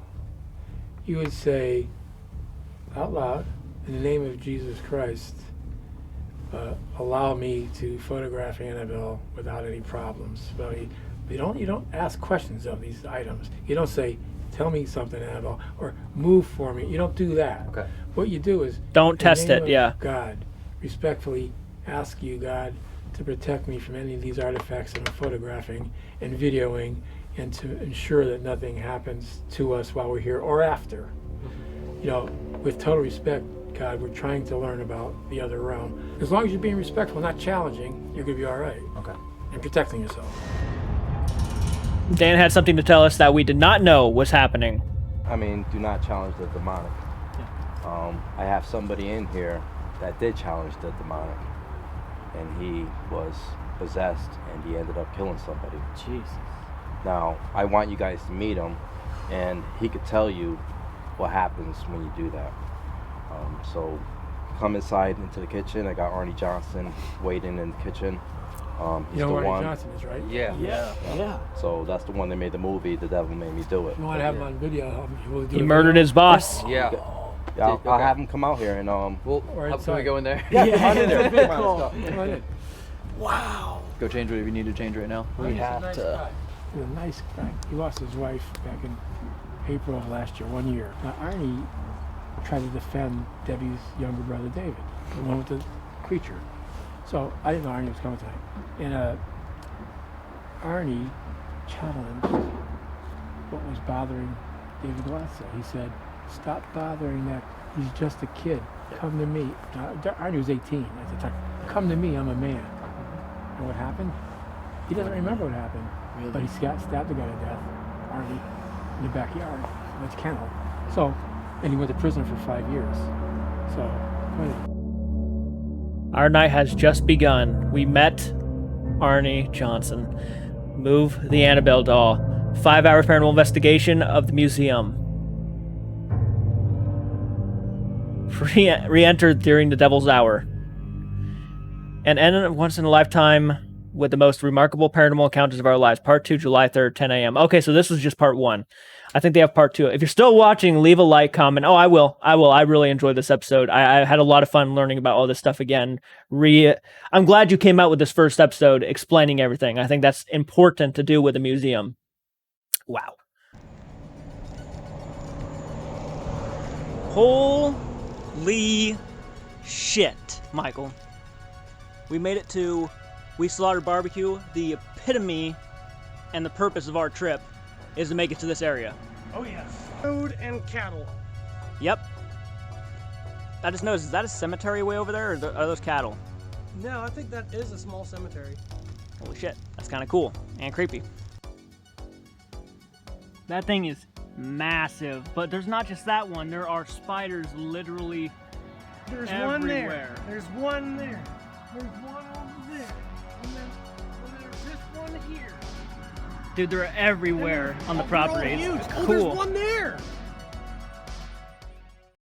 you would say out loud, in the name of Jesus Christ, allow me to photograph Annabelle without any problems. Well, you don't ask questions of these items. You don't say, tell me something, Annabelle, or move for me. You don't do that. Okay. What you do is, don't test it. Yeah. God, respectfully ask you, God, to protect me from any of these artifacts that I'm photographing and videoing, and to ensure that nothing happens to us while we're here or after. With total respect, God, we're trying to learn about the other realm. As long as you're being respectful, not challenging, you're going to be all right. Okay. And protecting yourself. Dan had something to tell us that we did not know was happening. I mean, do not challenge the demonic. I have somebody in here that did challenge the demonic, and he was possessed, and he ended up killing somebody. Jesus. Now, I want you guys to meet him, and he could tell you what happens when you do that. So come inside into the kitchen. I got Arnie Johnson waiting in the kitchen. He's You know the who Arnie one. Johnson is, right? Yeah. So that's the one that made the movie. The Devil Made Me Do It. If you want to have him on video, we'll do He a murdered video. his boss. Yeah. I'll have him come out here and Well, can we go in there? I'm in there. Come on in. Wow. Go change whatever you need to change right now. He's a nice guy. He's a nice guy. He lost his wife back in April of last year, 1 year. Now, Arnie tried to defend Debbie's younger brother, David, the one with the creature. So I didn't know Arnie was coming tonight. And Arnie challenged what was bothering David Glatzel. He said, stop bothering that. He's just a kid. Come to me. Arnie was 18 at the time. Come to me, I'm a man. And what happened? He doesn't remember what happened. Really? But he stabbed the guy to death, Arnie, in the backyard. That's kennel. So, and he went to prison for 5 years. So, go ahead. Our night has just begun. We met Arnie Johnson. Move the Annabelle doll. 5 hour paranormal investigation of the museum. Re-entered during the Devil's Hour. And end once in a lifetime with the most remarkable paranormal encounters of our lives. Part 2, July 3rd, 10 a.m. Okay, so this was just part 1. I think they have part 2. If you're still watching, leave a like, comment. Oh, I will. I really enjoyed this episode. I had a lot of fun learning about all this stuff again. I'm glad you came out with this first episode explaining everything. I think that's important to do with a museum. Wow. Holy shit, Michael. We made it to We Slaughtered Barbecue. The epitome and the purpose of our trip is to make it to this area. Oh yes. Food and cattle. Yep. I just noticed, is that a cemetery way over there, or are those cattle? No, I think that is a small cemetery. Holy shit, that's kind of cool and creepy. That thing is massive, but there's not just that one. There are spiders literally There's everywhere. one there. There's one there. There's one over there. And then there's this one here. Dude, they're everywhere on the property. Huge. It's Oh, cool. there's one there.